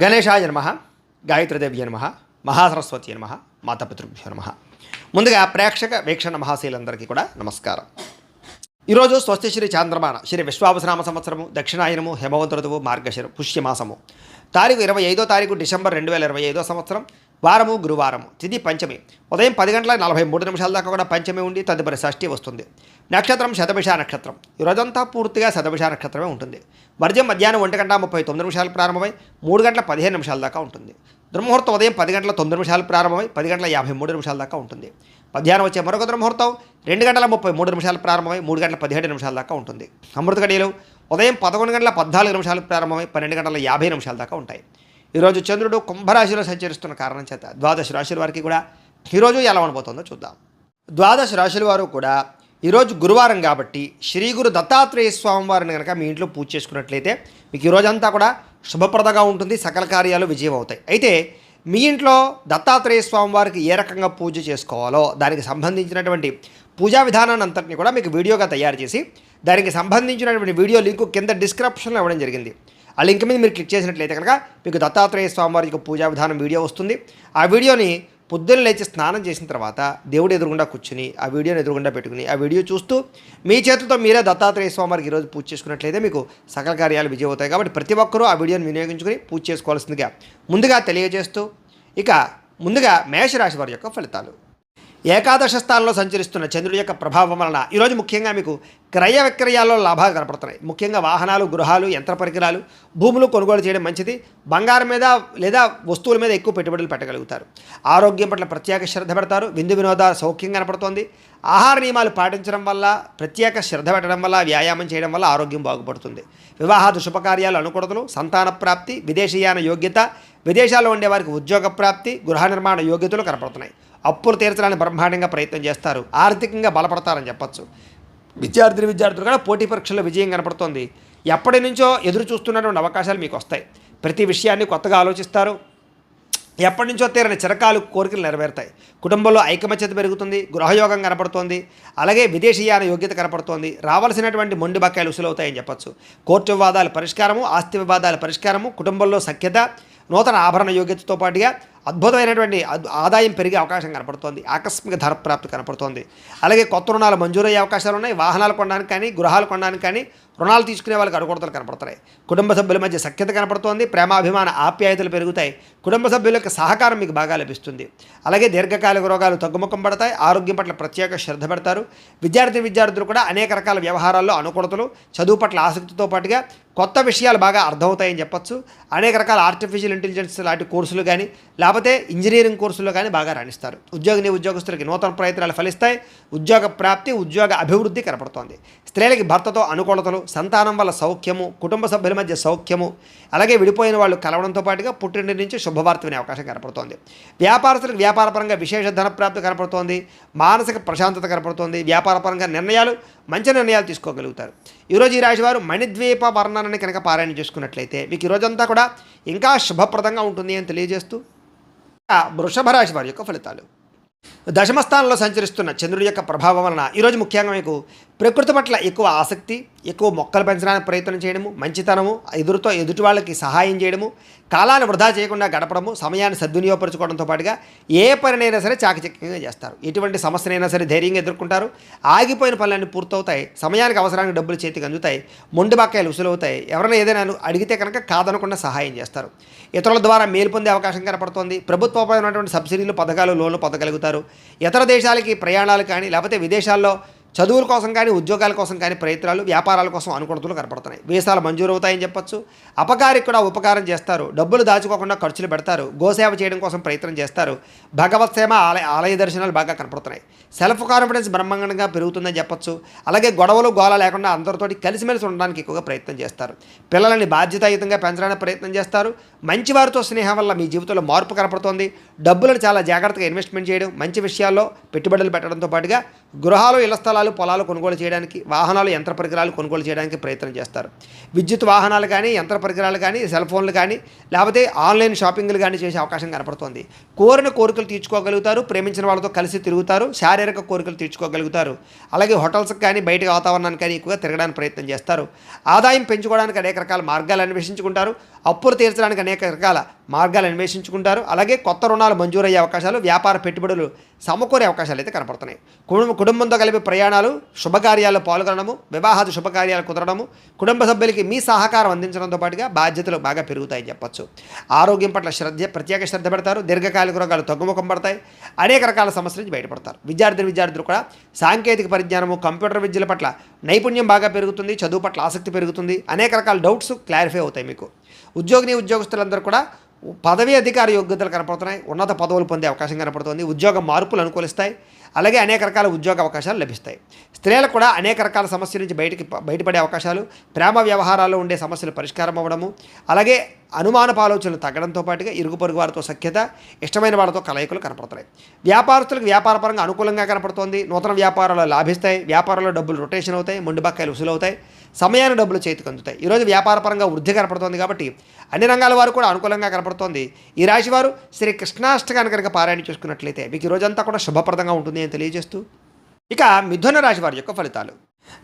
గణేశాయ నమః, గాయత్రీదేవ్య నమః, మహాసరస్వతి నమః, మాతాపితృభ్యో నమః. ముందుగా ప్రేక్షక వీక్షణ మహాశీలందరికీ కూడా నమస్కారం. ఈరోజు స్వస్తి శ్రీ చాంద్రమాన శ్రీ విశ్వావసనామ సంవత్సరము దక్షిణాయనము హేమవంత ఋతువు మార్గశిర పుష్యమాసము తారీఖు 25వ తారీఖు డిసెంబర్ 2025 సంవత్సరం వారము గురువారము తిథి పంచమి ఉదయం 10:43 దాకా కూడా పంచమి ఉండి తదుపరి షష్ఠి వస్తుంది. నక్షత్రం శతభిష నక్షత్రం. ఈ రోజంతా పూర్తిగా శతభిష నక్షత్రమే ఉంటుంది. వర్జం మధ్యాహ్నం 1:39 ప్రారంభమై 3:15 దాకా ఉంటుంది. దుర్ముహూర్తం ఉదయం 10:09 ప్రారంభమై 10:53 దాకా ఉంటుంది. మధ్యాహ్నం వచ్చే మరొక దుర్ముహూర్తం 2:33 ప్రారంభమై 3:17 దాకా ఉంటుంది. అమృత గడియలు ఉదయం 11:14 ప్రారంభమై 12:50 దాకా ఉంటాయి. ఈరోజు చంద్రుడు కుంభరాశిలో సంచరిస్తున్న కారణం చేత ద్వాదశ రాశుల వారికి కూడా ఈరోజు ఎలా ఉండబోతుందో చూద్దాం. ద్వాదశ రాశుల వారు కూడా ఈరోజు గురువారం కాబట్టి శ్రీ గురు దత్తాత్రేయ స్వామి వారిని కనుక మీ ఇంట్లో పూజ చేసుకున్నట్లయితే మీకు ఈరోజంతా కూడా శుభప్రదంగా ఉంటుంది, సకల కార్యాలు విజయం అవుతాయి. అయితే మీ ఇంట్లో దత్తాత్రేయ స్వామి వారికి ఏ రకంగా పూజ చేసుకోవాలో దానికి సంబంధించినటువంటి పూజా విధానాన్ని అంతటిని కూడా మీకు వీడియోగా తయారు చేసి దానికి సంబంధించినటువంటి వీడియో లింకు కింద డిస్క్రిప్షన్లో ఇవ్వడం జరిగింది. ఆ లింక్ మీద మీరు క్లిక్ చేసినట్లయితే కనుక మీకు దత్తాత్రేయ స్వామి వారికి పూజా విధానం వీడియో వస్తుంది. ఆ వీడియోని పొద్దున్న లేచి స్నానం చేసిన తర్వాత దేవుడు ఎదురుగుండా కూర్చుని ఆ వీడియోని ఎదురుగుండా పెట్టుకుని ఆ వీడియో చూస్తూ మీ చేతులతో మీరే దత్తాత్రేయ స్వామి వారికి ఈరోజు పూజ చేసుకున్నట్లయితే మీకు సకల కార్యాలు విజయం అవుతాయి. కాబట్టి ప్రతి ఒక్కరూ ఆ వీడియోని వినియోగించుకుని పూజ చేసుకోవాల్సిందిగా ముందుగా తెలియజేస్తూ ఇక ముందుగా మేషరాశి వారి యొక్క ఫలితాలు. ఏకాదశ స్థానంలో సంచరిస్తున్న చంద్రుడి యొక్క ప్రభావం వలన ఈరోజు ముఖ్యంగా మీకు క్రయ విక్రయాల్లో లాభాలు కనపడుతున్నాయి. ముఖ్యంగా వాహనాలు, గృహాలు, యంత్ర పరికరాలు, భూములు కొనుగోలు చేయడం మంచిది. బంగారం మీద లేదా వస్తువుల మీద ఎక్కువ పెట్టుబడులు పెట్టగలుగుతారు. ఆరోగ్యం పట్ల ప్రత్యేక శ్రద్ధ పెడతారు. విందు వినోదాలు సౌఖ్యం కనపడుతోంది. ఆహార నియమాలు పాటించడం వల్ల, ప్రత్యేక శ్రద్ధ పెట్టడం వల్ల, వ్యాయామం చేయడం వల్ల ఆరోగ్యం బాగుపడుతుంది. వివాహాది శుభకార్యాలు అనుకూలతలు, సంతాన ప్రాప్తి, విదేశీయాన యోగ్యత, విదేశాల్లో ఉండేవారికి ఉద్యోగ ప్రాప్తి, గృహ నిర్మాణ యోగ్యతలు కనపడుతున్నాయి. అప్పులు తీర్చడానికి బ్రహ్మాండంగా ప్రయత్నం చేస్తారు. ఆర్థికంగా బలపడతారని చెప్పచ్చు. విద్యార్థులు కూడా పోటీ పరీక్షల్లో విజయం కనపడుతోంది. ఎప్పటి నుంచో ఎదురు చూస్తున్నటువంటి అవకాశాలు మీకు వస్తాయి. ప్రతి విషయాన్ని కొత్తగా ఆలోచిస్తారు. ఎప్పటి నుంచో తీరని చిరకాలు కోరికలు నెరవేరుతాయి. కుటుంబంలో ఐకమత్యత పెరుగుతుంది. గృహయోగం కనపడుతోంది. అలాగే విదేశీయాన యోగ్యత కనపడుతోంది. రావాల్సినటువంటి మొండి బకాయిలు ఉసులవుతాయని చెప్పచ్చు. కోర్టు వివాదాల పరిష్కారము, ఆస్తి వివాదాల పరిష్కారము, కుటుంబంలో సఖ్యత, నూతన ఆభరణ యోగ్యతతో పాటుగా అద్భుతమైనటువంటి ఆదాయం పెరిగే అవకాశం కనపడుతోంది. ఆకస్మిక ధనప్రాప్తి కనపడుతోంది. అలాగే కొత్త రుణాలు మంజూరయ్యే అవకాశాలు ఉన్నాయి. వాహనాలు కొనడానికి కానీ, గృహాలు కొనడానికి కానీ, రుణాలు తీసుకునే వాళ్ళకి అనుకూలతలు కనపడుతున్నాయి. కుటుంబ సభ్యుల మధ్య సఖ్యత కనపడుతోంది. ప్రేమాభిమాన ఆప్యాయతలు పెరుగుతాయి. కుటుంబ సభ్యుల యొక్క సహకారం మీకు బాగా లభిస్తుంది. అలాగే దీర్ఘకాలిక రోగాలు తగ్గుముఖం పడతాయి. ఆరోగ్యం పట్ల ప్రత్యేక శ్రద్ధ పెడతారు. విద్యార్థులు కూడా అనేక రకాల వ్యవహారాల్లో అనుకూలతలు, చదువు పట్ల ఆసక్తితో పాటుగా కొత్త విషయాలు బాగా అర్థమవుతాయని చెప్పచ్చు. అనేక రకాల ఆర్టిఫిషియల్ ఇంటెలిజెన్స్ లాంటి కోర్సులు కానీ, లేకపోతే ఇంజనీరింగ్ కోర్సుల్లో కానీ బాగా రాణిస్తారు. ఉద్యోగస్తులకి నూతన ప్రయత్నాలు ఫలిస్తాయి. ఉద్యోగ ప్రాప్తి, ఉద్యోగ అభివృద్ధి కనపడుతోంది. స్త్రీలకి భర్తతో అనుకూలతలు, సంతానం వల్ల సౌఖ్యము, కుటుంబ సభ్యుల మధ్య సౌఖ్యము, అలాగే విడిపోయిన వాళ్ళు కలవడంతో పాటుగా పుట్టింటి నుంచి శుభవార్త వినే అవకాశం కనపడుతోంది. వ్యాపారస్తులకు వ్యాపారపరంగా విశేష ధనప్రాప్తి కనపడుతోంది. మానసిక ప్రశాంతత కనపడుతోంది. వ్యాపారపరంగా మంచి నిర్ణయాలు తీసుకోగలుగుతారు. ఈరోజు ఈ రాశివారు మణిద్వీప వర్ణనని కనుక పారాయణ చేసుకున్నట్లయితే మీకు ఈరోజంతా కూడా ఇంకా శుభప్రదంగా ఉంటుంది అని తెలియజేస్తూ వృషభ రాశి వారి యొక్క ఫలితాలు. దశమస్థానంలో సంచరిస్తున్న చంద్రుడి యొక్క ప్రభావం వలన ఈరోజు ముఖ్యంగా మీకు ప్రకృతి పట్ల ఎక్కువ ఆసక్తి, ఎక్కువ మొక్కలు పెంచడానికి ప్రయత్నం చేయడము, మంచితనము, ఎదుటి వాళ్ళకి సహాయం చేయడము, కాలాన్ని వృధా చేయకుండా గడపడము, సమయాన్ని సద్వినియోగపరచుకోవడంతో పాటుగా ఏ పనినైనా సరే చాకచక్యంగా చేస్తారు. ఎటువంటి సమస్యనైనా సరే ధైర్యంగా ఎదుర్కొంటారు. ఆగిపోయిన పనులన్నీ పూర్తవుతాయి. సమయానికి అవసరానికి డబ్బులు చేతికి అందుతాయి. మొండి బకాయిలు ఉసులవుతాయి. ఎవరైనా ఏదైనా అడిగితే కనుక కాదనకుండా సహాయం చేస్తారు. ఇతరుల ద్వారా మేలు పొందే అవకాశం కనపడుతోంది. ప్రభుత్వమైనటువంటి సబ్సిడీలు, పథకాలు, లోన్లు పొందగలుగుతారు. ఇతర దేశాలకి ప్రయాణాలు కానీ, లేకపోతే విదేశాల్లో చదువుల కోసం కానీ, ఉద్యోగాల కోసం కానీ ప్రయత్నాలు, వ్యాపారాల కోసం అనుకూలతలు కనపడుతున్నాయి. వీసాలు మంజూరు అవుతాయని చెప్పచ్చు. అపకారికి కూడా ఉపకారం చేస్తారు. డబ్బులు దాచుకోకుండా ఖర్చులు పెడతారు. గోసేవ చేయడం కోసం ప్రయత్నం చేస్తారు. భగవత్ సేవ, ఆలయ దర్శనాలు బాగా కనపడుతున్నాయి. సెల్ఫ్ కాన్ఫిడెన్స్ బ్రహ్మాండంగా పెరుగుతుందని చెప్పచ్చు. అలాగే గొడవలు, గోల లేకుండా అందరితోటి కలిసిమెలిసి ఉండడానికి ఎక్కువగా ప్రయత్నం చేస్తారు. పిల్లలని బాధ్యతాయుతంగా పెంచడానికి ప్రయత్నం చేస్తారు. మంచివారితో స్నేహం వల్ల మీ జీవితంలో మార్పు కనపడుతోంది. డబ్బులను చాలా జాగ్రత్తగా ఇన్వెస్ట్మెంట్ చేయడం, మంచి విషయాల్లో పెట్టుబడులు పెట్టడంతో పాటుగా గృహాలు, ఇళ్ల స్థలాలు, పొలాలు కొనుగోలు చేయడానికి, వాహనాలు, యంత్ర పరికరాలు కొనుగోలు చేయడానికి ప్రయత్నం చేస్తారు. విద్యుత్ వాహనాలు కానీ, యంత్ర పరికరాలు కానీ, సెల్ ఫోన్లు కానీ, లేకపోతే ఆన్లైన్ షాపింగ్లు కానీ చేసే అవకాశం కనపడుతోంది. కోరిన కోరికలు తీర్చుకోగలుగుతారు. ప్రేమించిన వాళ్ళతో కలిసి తిరుగుతారు. శారీరక కోరికలు తీర్చుకోగలుగుతారు. అలాగే హోటల్స్కి కానీ, బయట వాతావరణానికి కానీ ఎక్కువగా తిరగడానికి ప్రయత్నం చేస్తారు. ఆదాయం పెంచుకోవడానికి అనేక రకాల మార్గాలు అన్వేషించుకుంటారు. అప్పులు తీర్చడానికి అనేక రకాల మార్గాలు అన్వేషించుకుంటారు. అలాగే కొత్త రుణాలు మంజూరయ్యే అవకాశాలు, వ్యాపార పెట్టుబడులు సమకూరే అవకాశాలు అయితే కనపడుతున్నాయి. కుటుంబంతో కలిపి ప్రయాణాలు, శుభకార్యాల్లో పాల్గొనడము, వివాహాది శుభకార్యాలు కుదరడము, కుటుంబ సభ్యులకి మీ సహకారం అందించడంతో పాటుగా బాధ్యతలు బాగా పెరుగుతాయని చెప్పొచ్చు. ఆరోగ్యం పట్ల ప్రత్యేక శ్రద్ధ పెడతారు. దీర్ఘకాలిక రోగాలు తగ్గుముఖం పడతాయి. అనేక రకాల సమస్యల నుంచి బయటపడతారు. విద్యార్థులు కూడా సాంకేతిక పరిజ్ఞానము, కంప్యూటర్ విద్యల పట్ల నైపుణ్యం బాగా పెరుగుతుంది. చదువు పట్ల ఆసక్తి పెరుగుతుంది. అనేక రకాల డౌట్స్ క్లారిఫై అవుతాయి మీకు. ఉద్యోగస్తులందరూ కూడా పదవీ అధికార యోగ్యతలు కనపడుతున్నాయి. ఉన్నత పదవులు పొందే అవకాశం కనపడుతుంది. ఉద్యోగ మార్పులు అనుకూలిస్తాయి. అలాగే అనేక రకాల ఉద్యోగ అవకాశాలు లభిస్తాయి. స్త్రీలకు కూడా అనేక రకాల సమస్యల నుంచి బయటపడే అవకాశాలు, ప్రేమ వ్యవహారాల్లో ఉండే సమస్యలు పరిష్కారం అవ్వడము, అలాగే అనుమానపు ఆలోచనలు తగ్గడంతో పాటుగా ఇరుగు పొరుగు వారితో సఖ్యత, ఇష్టమైన వాళ్ళతో కలయికలు కనపడుతున్నాయి. వ్యాపారస్తులకు వ్యాపారపరంగా అనుకూలంగా కనపడుతోంది. నూతన వ్యాపారాలు లాభిస్తాయి. వ్యాపారంలో డబ్బులు రొటేషన్ అవుతాయి. మొండి బకాయిలు వసూలవుతాయి. సమయాన్ని డబ్బులు చేతికి అందుతాయి. ఈరోజు వ్యాపారపరంగా వృద్ధి కనపడుతోంది కాబట్టి అన్ని రంగాల వారు కూడా అనుకూలంగా కనపడుతోంది. ఈ రాశివారు శ్రీ కృష్ణాష్టకాన్ని కనుక పారాయణ చేసుకున్నట్లయితే మీకు ఈ రోజంతా కూడా శుభప్రదంగా ఉంటుంది అని తెలియజేస్తూ, ఇక మిథున రాశి వారి యొక్క ఫలితాలు.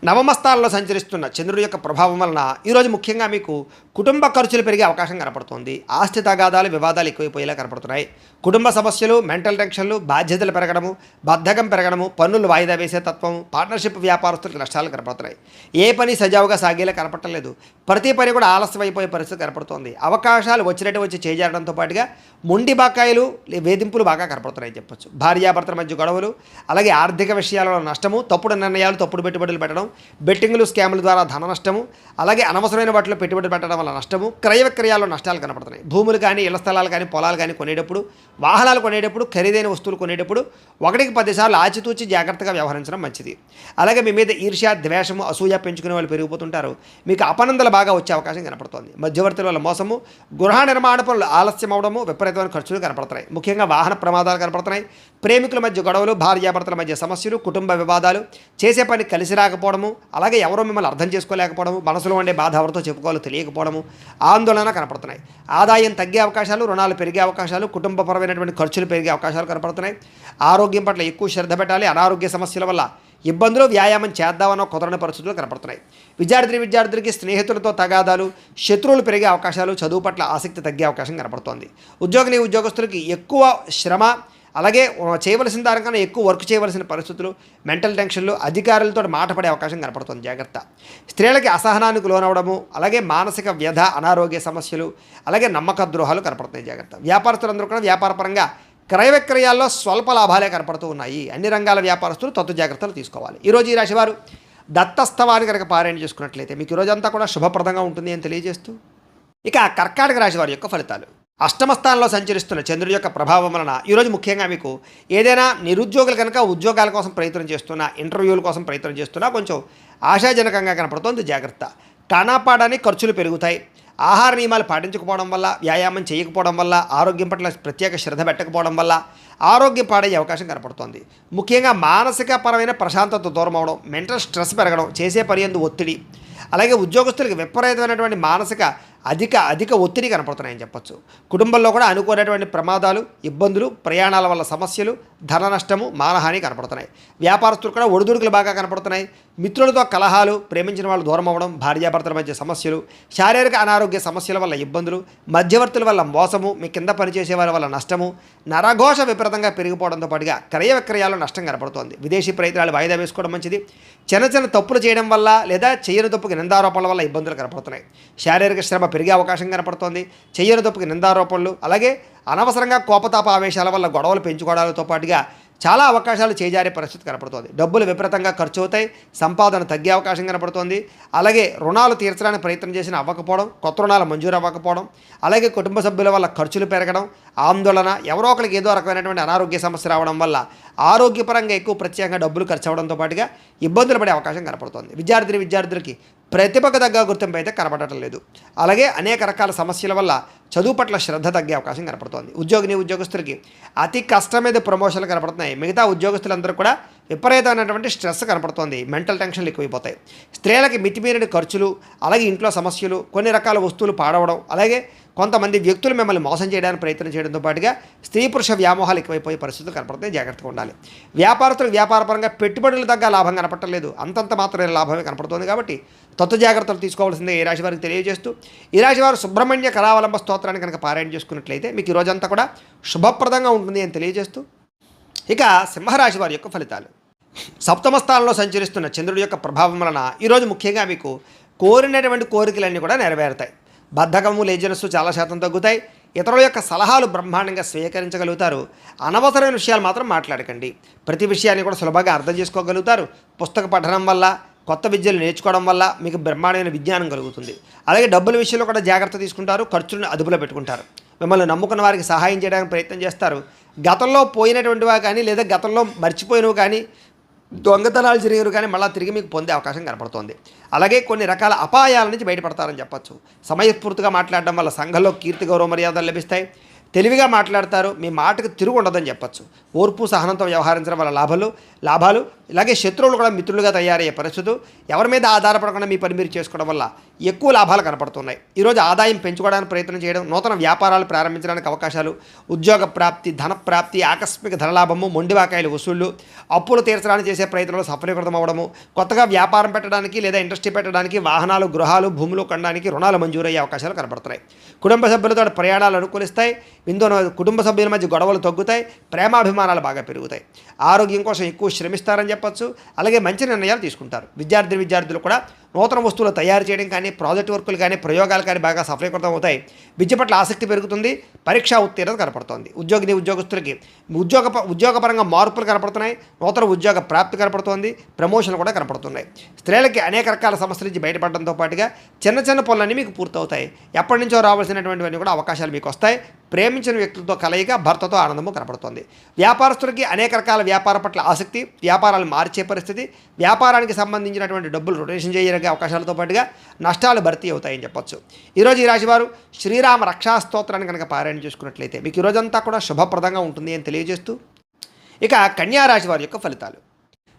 నవమ స్థానంలో సంచరిస్తున్న చంద్రుడి యొక్క ప్రభావం వలన ఈరోజు ముఖ్యంగా మీకు కుటుంబ ఖర్చులు పెరిగే అవకాశం కనపడుతోంది. ఆస్తి తగాదాలు, వివాదాలు ఎక్కువైపోయేలా కనపడుతున్నాయి. కుటుంబ సమస్యలు, మెంటల్ టెన్షన్లు, బాధ్యతలు పెరగడము, బద్ధకం పెరగడము, పన్నులు వాయిదా వేసే తత్వం, పార్ట్నర్షిప్ వ్యాపారస్తులకు నష్టాలు కనపడుతున్నాయి. ఏ పని సజావుగా సాగేలా కనపడలేదు. ప్రతి పని కూడా ఆలస్యం అయిపోయే పరిస్థితి కనపడుతోంది. అవకాశాలు వచ్చినట్టు వచ్చి చేజారడంతో పాటుగా మొండి బకాయిలు, వేధింపులు బాగా కనపడుతున్నాయని చెప్పొచ్చు. భార్యాభర్తల మధ్య గొడవలు, అలాగే ఆర్థిక విషయాలలో నష్టము, తప్పుడు నిర్ణయాలు, తప్పుడు పెట్టుబడులు పెట్టడం, బెట్టింగ్లు, స్కాముల ద్వారా ధన నష్టము, అలాగే అనవసరమైన వాటిలో పెట్టుబడి పెట్టడం వల్ల నష్టము, క్రయ విక్రయాల్లో నష్టాలు కనపడుతున్నాయి. భూములు కానీ, ఇళ్ల స్థలాలు కానీ, పొలాలు కానీ కొనేటప్పుడు, వాహనాలు కొనేటప్పుడు, ఖరీదైన వస్తువులు కొనేటప్పుడు 1కి 10 సార్లు ఆచితూచి జాగ్రత్తగా వ్యవహరించడం మంచిది. అలాగే మీ మీద ఈర్ష్య, ద్వేషము, అసూయ పెంచుకునే వాళ్ళు పెరిగిపోతుంటారు. మీకు అపనందలు బాగా వచ్చే అవకాశం కనపడుతోంది. మధ్యవర్తుల వల్ల మోసము, గృహ నిర్మాణ పనులు ఆలస్యం అవడము, విపరీతమైన ఖర్చులు కనపడుతున్నాయి. ముఖ్యంగా వాహన ప్రమాదాలు కనపడుతున్నాయి. ప్రేమికుల మధ్య గొడవలు, భార్యాభర్తల మధ్య సమస్యలు, కుటుంబ వివాదాలు, చేసే పని కలిసి రాకపోవడము, అలాగే ఎవరో మిమ్మల్ని అర్థం చేసుకోలేకపోవడము, మనసులో ఉండే బాధ ఎవరితో చెప్పుకోవాలో తెలియకపోవడము, ఆందోళన కనపడుతున్నాయి. ఆదాయం తగ్గే అవకాశాలు, రుణాలు పెరిగే అవకాశాలు, కుటుంబపరమైనటువంటి ఖర్చులు పెరిగే అవకాశాలు కనపడుతున్నాయి. ఆరోగ్యం పట్ల ఎక్కువ శ్రద్ధ పెట్టాలి. అనారోగ్య సమస్యల వల్ల ఇబ్బందులు, వ్యాయామం చేద్దామన్న కుదరని పరిస్థితులు కనపడుతున్నాయి. విద్యార్థులకి స్నేహితులతో తగాదాలు, శత్రువులు పెరిగే అవకాశాలు, చదువు పట్ల ఆసక్తి తగ్గే అవకాశం కనపడుతోంది. ఉద్యోగస్తులకి ఎక్కువ శ్రమ, అలాగే చేయవలసిన దానికన్నా ఎక్కువ వర్క్ చేయవలసిన పరిస్థితులు, మెంటల్ టెన్షన్లు, అధికారులతో మాట పడే అవకాశం కనపడుతుంది. జాగ్రత్త. స్త్రీలకి అసహనానికి లోనవడము, అలాగే మానసిక వ్యధ, అనారోగ్య సమస్యలు, అలాగే నమ్మక ద్రోహాలు కనపడుతున్నాయి. జాగ్రత్త. వ్యాపారస్తులందరూ కూడా వ్యాపారపరంగా క్రయ విక్రయాల్లో స్వల్ప లాభాలే కనపడుతూ ఉన్నాయి. అన్ని రంగాల వ్యాపారస్తులు తత్వ జాగ్రత్తలు తీసుకోవాలి. ఈరోజు ఈ రాశివారు దత్తస్తవాన్ని కనుక పారాయణ చేసుకున్నట్లయితే మీకు ఈరోజంతా కూడా శుభప్రదంగా ఉంటుంది అని తెలియజేస్తూ, ఇక కర్కాటక రాశి వారి యొక్క ఫలితాలు. అష్టమ స్థానంలో సంచరిస్తున్న చంద్రుడి యొక్క ప్రభావం వలన ఈరోజు ముఖ్యంగా మీకు ఏదైనా నిరుద్యోగులు కనుక ఉద్యోగాల కోసం ప్రయత్నం చేస్తున్నా, ఇంటర్వ్యూల కోసం ప్రయత్నం చేస్తున్నా కొంచెం ఆశాజనకంగా కనపడుతోంది. జాగ్రత్త. కానాపాడానికి ఖర్చులు పెరుగుతాయి. ఆహార నియమాలు పాటించకపోవడం వల్ల, వ్యాయామం చేయకపోవడం వల్ల, ఆరోగ్యం పట్ల ప్రత్యేక శ్రద్ధ పెట్టకపోవడం వల్ల ఆరోగ్యం పాడయ్యే అవకాశం కనపడుతోంది. ముఖ్యంగా మానసిక పరమైన ప్రశాంతత దూరం అవడం, మెంటల్ స్ట్రెస్ పెరగడం, చేసే పని యందు ఒత్తిడి, అలాగే ఉద్యోగస్తులకు విపరీతమైనటువంటి మానసిక అధిక ఒత్తిడి కనపడుతున్నాయని చెప్పొచ్చు. కుటుంబంలో కూడా అనుకోనటువంటి ప్రమాదాలు, ఇబ్బందులు, ప్రయాణాల వల్ల సమస్యలు, ధన నష్టము, మానహాని కనపడుతున్నాయి. వ్యాపారస్తులు కూడా ఒడిదుడుకులు బాగా కనపడుతున్నాయి. మిత్రులతో కలహాలు, ప్రేమించిన వాళ్ళు దూరం అవ్వడం, భార్యాభర్తల మధ్య సమస్యలు, శారీరక అనారోగ్య సమస్యల వల్ల ఇబ్బందులు, మధ్యవర్తుల వల్ల మోసము, మీ కింద పనిచేసే వారి వల్ల నష్టము, నరఘోష విపరీతంగా పెరిగిపోవడంతో పాటుగా క్రయ విక్రయాల్లో నష్టం కనపడుతోంది. విదేశీ ప్రయత్నాలు వాయిదా వేసుకోవడం మంచిది. చిన్న తప్పులు చేయడం వల్ల లేదా చేయని తప్పుకి నిందారోపణల వల్ల ఇబ్బందులు కనపడుతున్నాయి. శారీరక శ్రమ పెరిగే అవకాశం కనపడుతోంది. చేయని తప్పుకి నిందారోపణలు, అలాగే అనవసరంగా కోపతాప ఆవేశాల వల్ల గొడవలు పెంచుకోవడాలతో పాటుగా చాలా అవకాశాలు చేజారే పరిస్థితి కనపడుతోంది. డబ్బులు విపరీతంగా ఖర్చు అవుతాయి. సంపాదన తగ్గే అవకాశం కనపడుతోంది. అలాగే రుణాలు తీర్చడానికి ప్రయత్నం చేసిన అవ్వకపోవడం, కొత్త రుణాలు మంజూరు అవ్వకపోవడం, అలాగే కుటుంబ సభ్యుల వల్ల ఖర్చులు పెరగడం, ఆందోళన, ఎవరో ఒకరికి ఏదో రకమైనటువంటి అనారోగ్య సమస్య రావడం వల్ల ఆరోగ్యపరంగా ఎక్కువ ప్రత్యేకంగా డబ్బులు ఖర్చు అవ్వడంతో పాటుగా ఇబ్బందులు పడే అవకాశం కనపడుతోంది. విద్యార్థులకి ప్రతిభకు తగ్గ గుర్తింపు అయితే కనపడటం లేదు. అలాగే అనేక రకాల సమస్యల వల్ల చదువు పట్ల శ్రద్ధ తగ్గే అవకాశం కనపడుతోంది. ఉద్యోగస్తులకి అతి కష్టం మీద ప్రమోషన్లు కనపడుతున్నాయి. మిగతా ఉద్యోగస్తులందరూ కూడా విపరీతమైనటువంటి స్ట్రెస్ కనపడుతోంది. మెంటల్ టెన్షన్లు ఎక్కువైపోతాయి. స్త్రీలకి మితిమీరిన ఖర్చులు, అలాగే ఇంట్లో సమస్యలు, కొన్ని రకాల వస్తువులు పాడవడం, అలాగే కొంతమంది వ్యక్తులు మిమ్మల్ని మోసం చేయడానికి ప్రయత్నం చేయడంతో పాటుగా స్త్రీ పురుష వ్యామోహాలు ఎక్కువైపోయే పరిస్థితులు కనపడతాయి. జాగ్రత్తగా ఉండాలి. వ్యాపారస్తులకు వ్యాపారపరంగా పెట్టుబడులు తగ్గ లాభం కనపడలేదు, అంతంత మాత్రమే లాభమే కనపడుతుంది. కాబట్టి జాగ్రత్తలు తీసుకోవాల్సిందే ఈ రాశి వారికి తెలియజేస్తూ, ఈ రాశి వారు సుబ్రహ్మణ్య కరావలంబ స్తోత్రాన్ని కనుక పారాయణ చేసుకున్నట్లయితే మీకు ఈ రోజంతా కూడా శుభప్రదంగా ఉంటుంది అని తెలియజేస్తూ, ఇక సింహరాశి వారి యొక్క ఫలితాలు. సప్తమ స్థానంలో సంచరిస్తున్న చంద్రుడి యొక్క ప్రభావం వలన ఈరోజు ముఖ్యంగా మీకు కోరినటువంటి కోరికలన్నీ కూడా నెరవేరుతాయి. బద్ధకము, లేజినెస్ చాలా శాతం తగ్గుతాయి. ఇతరుల యొక్క సలహాలు బ్రహ్మాండంగా స్వీకరించగలుగుతారు. అనవసరమైన విషయాలు మాత్రం మాట్లాడకండి. ప్రతి విషయాన్ని కూడా సులభంగా అర్థం చేసుకోగలుగుతారు. పుస్తక పఠనం వల్ల, కొత్త విద్యలు నేర్చుకోవడం వల్ల మీకు బ్రహ్మాండమైన విజ్ఞానం కలుగుతుంది. అలాగే డబ్బుల విషయంలో కూడా జాగ్రత్త తీసుకుంటారు. ఖర్చులను అదుపులో పెట్టుకుంటారు. మిమ్మల్ని నమ్ముకున్న వారికి సహాయం చేయడానికి ప్రయత్నం చేస్తారు. గతంలో పోయినటువంటివా కానీ లేదా గతంలో మర్చిపోయినవి కానీ దొంగతనాలు జరిగారు కానీ మళ్ళీ తిరిగి మీకు పొందే అవకాశం కనపడుతోంది. అలాగే కొన్ని రకాల అపాయాల నుంచి బయటపడతారని చెప్పచ్చు. సమయస్ఫూర్తిగా మాట్లాడడం వల్ల సంఘంలో కీర్తి గౌరవ మర్యాదలు లభిస్తాయి. తెలివిగా మాట్లాడతారు. మీ మాటకు తిరుగు ఉండదని చెప్పచ్చు. ఓర్పు సహనంతో వ్యవహరించడం వల్ల లాభాలు ఇలాగే శత్రువులు కూడా మిత్రులుగా తయారయ్యే పరిస్థితులు. ఎవరి మీద ఆధారపడకుండా మీ పని మీరు చేసుకోవడం వల్ల ఎక్కువ లాభాలు కనపడుతున్నాయి. ఈరోజు ఆదాయం పెంచుకోవడానికి ప్రయత్నం చేయడం, నూతన వ్యాపారాలు ప్రారంభించడానికి అవకాశాలు, ఉద్యోగ ప్రాప్తి, ధన ప్రాప్తి, ఆకస్మిక ధనలాభము, మొండివాకాయలు వసూళ్లు, అప్పులు తీర్చడానికి చేసే ప్రయత్నంలో సఫలీకృతం అవ్వడము, కొత్తగా వ్యాపారం పెట్టడానికి లేదా ఇండస్ట్రీ పెట్టడానికి, వాహనాలు, గృహాలు, భూములు కొనడానికి రుణాలు మంజూరయ్యే అవకాశాలు కనపడుతున్నాయి. కుటుంబ సభ్యులతో ప్రయాణాలు అనుకూలిస్తాయి. కుటుంబ సభ్యుల మధ్య గొడవలు తగ్గుతాయి. ప్రేమాభిమానాలు బాగా పెరుగుతాయి. ఆరోగ్యం కోసం ఎక్కువ శ్రమిస్తారని చెప్పచ్చు. అలాగే మంచి నిర్ణయాలు తీసుకుంటారు. విద్యార్థులు కూడా నూతన వస్తువులు తయారు చేయడం కానీ, ప్రాజెక్ట్ వర్కులు కానీ, ప్రయోగాలు కానీ బాగా సఫలీకృతం అవుతాయి. విద్య పట్ల ఆసక్తి పెరుగుతుంది. పరీక్షా ఉత్తీర్ణత కనపడుతోంది. ఉద్యోగస్తులకి ఉద్యోగపరంగా మార్పులు కనపడుతున్నాయి. నూతన ఉద్యోగ ప్రాప్తి కనపడుతోంది. ప్రమోషన్లు కూడా కనపడుతున్నాయి. స్త్రీలకి అనేక రకాల సమస్యల నుంచి బయటపడడంతో పాటుగా చిన్న పనులన్నీ మీకు పూర్తవుతాయి. ఎప్పటి నుంచో రావాల్సినటువంటివన్నీ కూడా అవకాశాలు మీకు వస్తాయి. ప్రేమించిన వ్యక్తులతో కలయిక, భర్తతో ఆనందము కనపడుతోంది. వ్యాపారస్తులకి అనేక రకాల వ్యాపార పట్ల ఆసక్తి, వ్యాపారాలు మార్చే పరిస్థితి, వ్యాపారానికి సంబంధించినటువంటి డబ్బులు రొటేషన్ చేయడానికి అవకాశాలతో పాటుగా నష్టాలు భర్తీ అవుతాయని చెప్పొచ్చు. ఈరోజు ఈ రాశివారు శ్రీరామ రక్షా స్తోత్రాన్ని కనుక పారాయణ చేసుకున్నట్లయితే మీకు ఈరోజంతా కూడా శుభప్రదంగా ఉంటుంది అని తెలియజేస్తూ, ఇక కన్యా రాశి వారి యొక్క ఫలితాలు.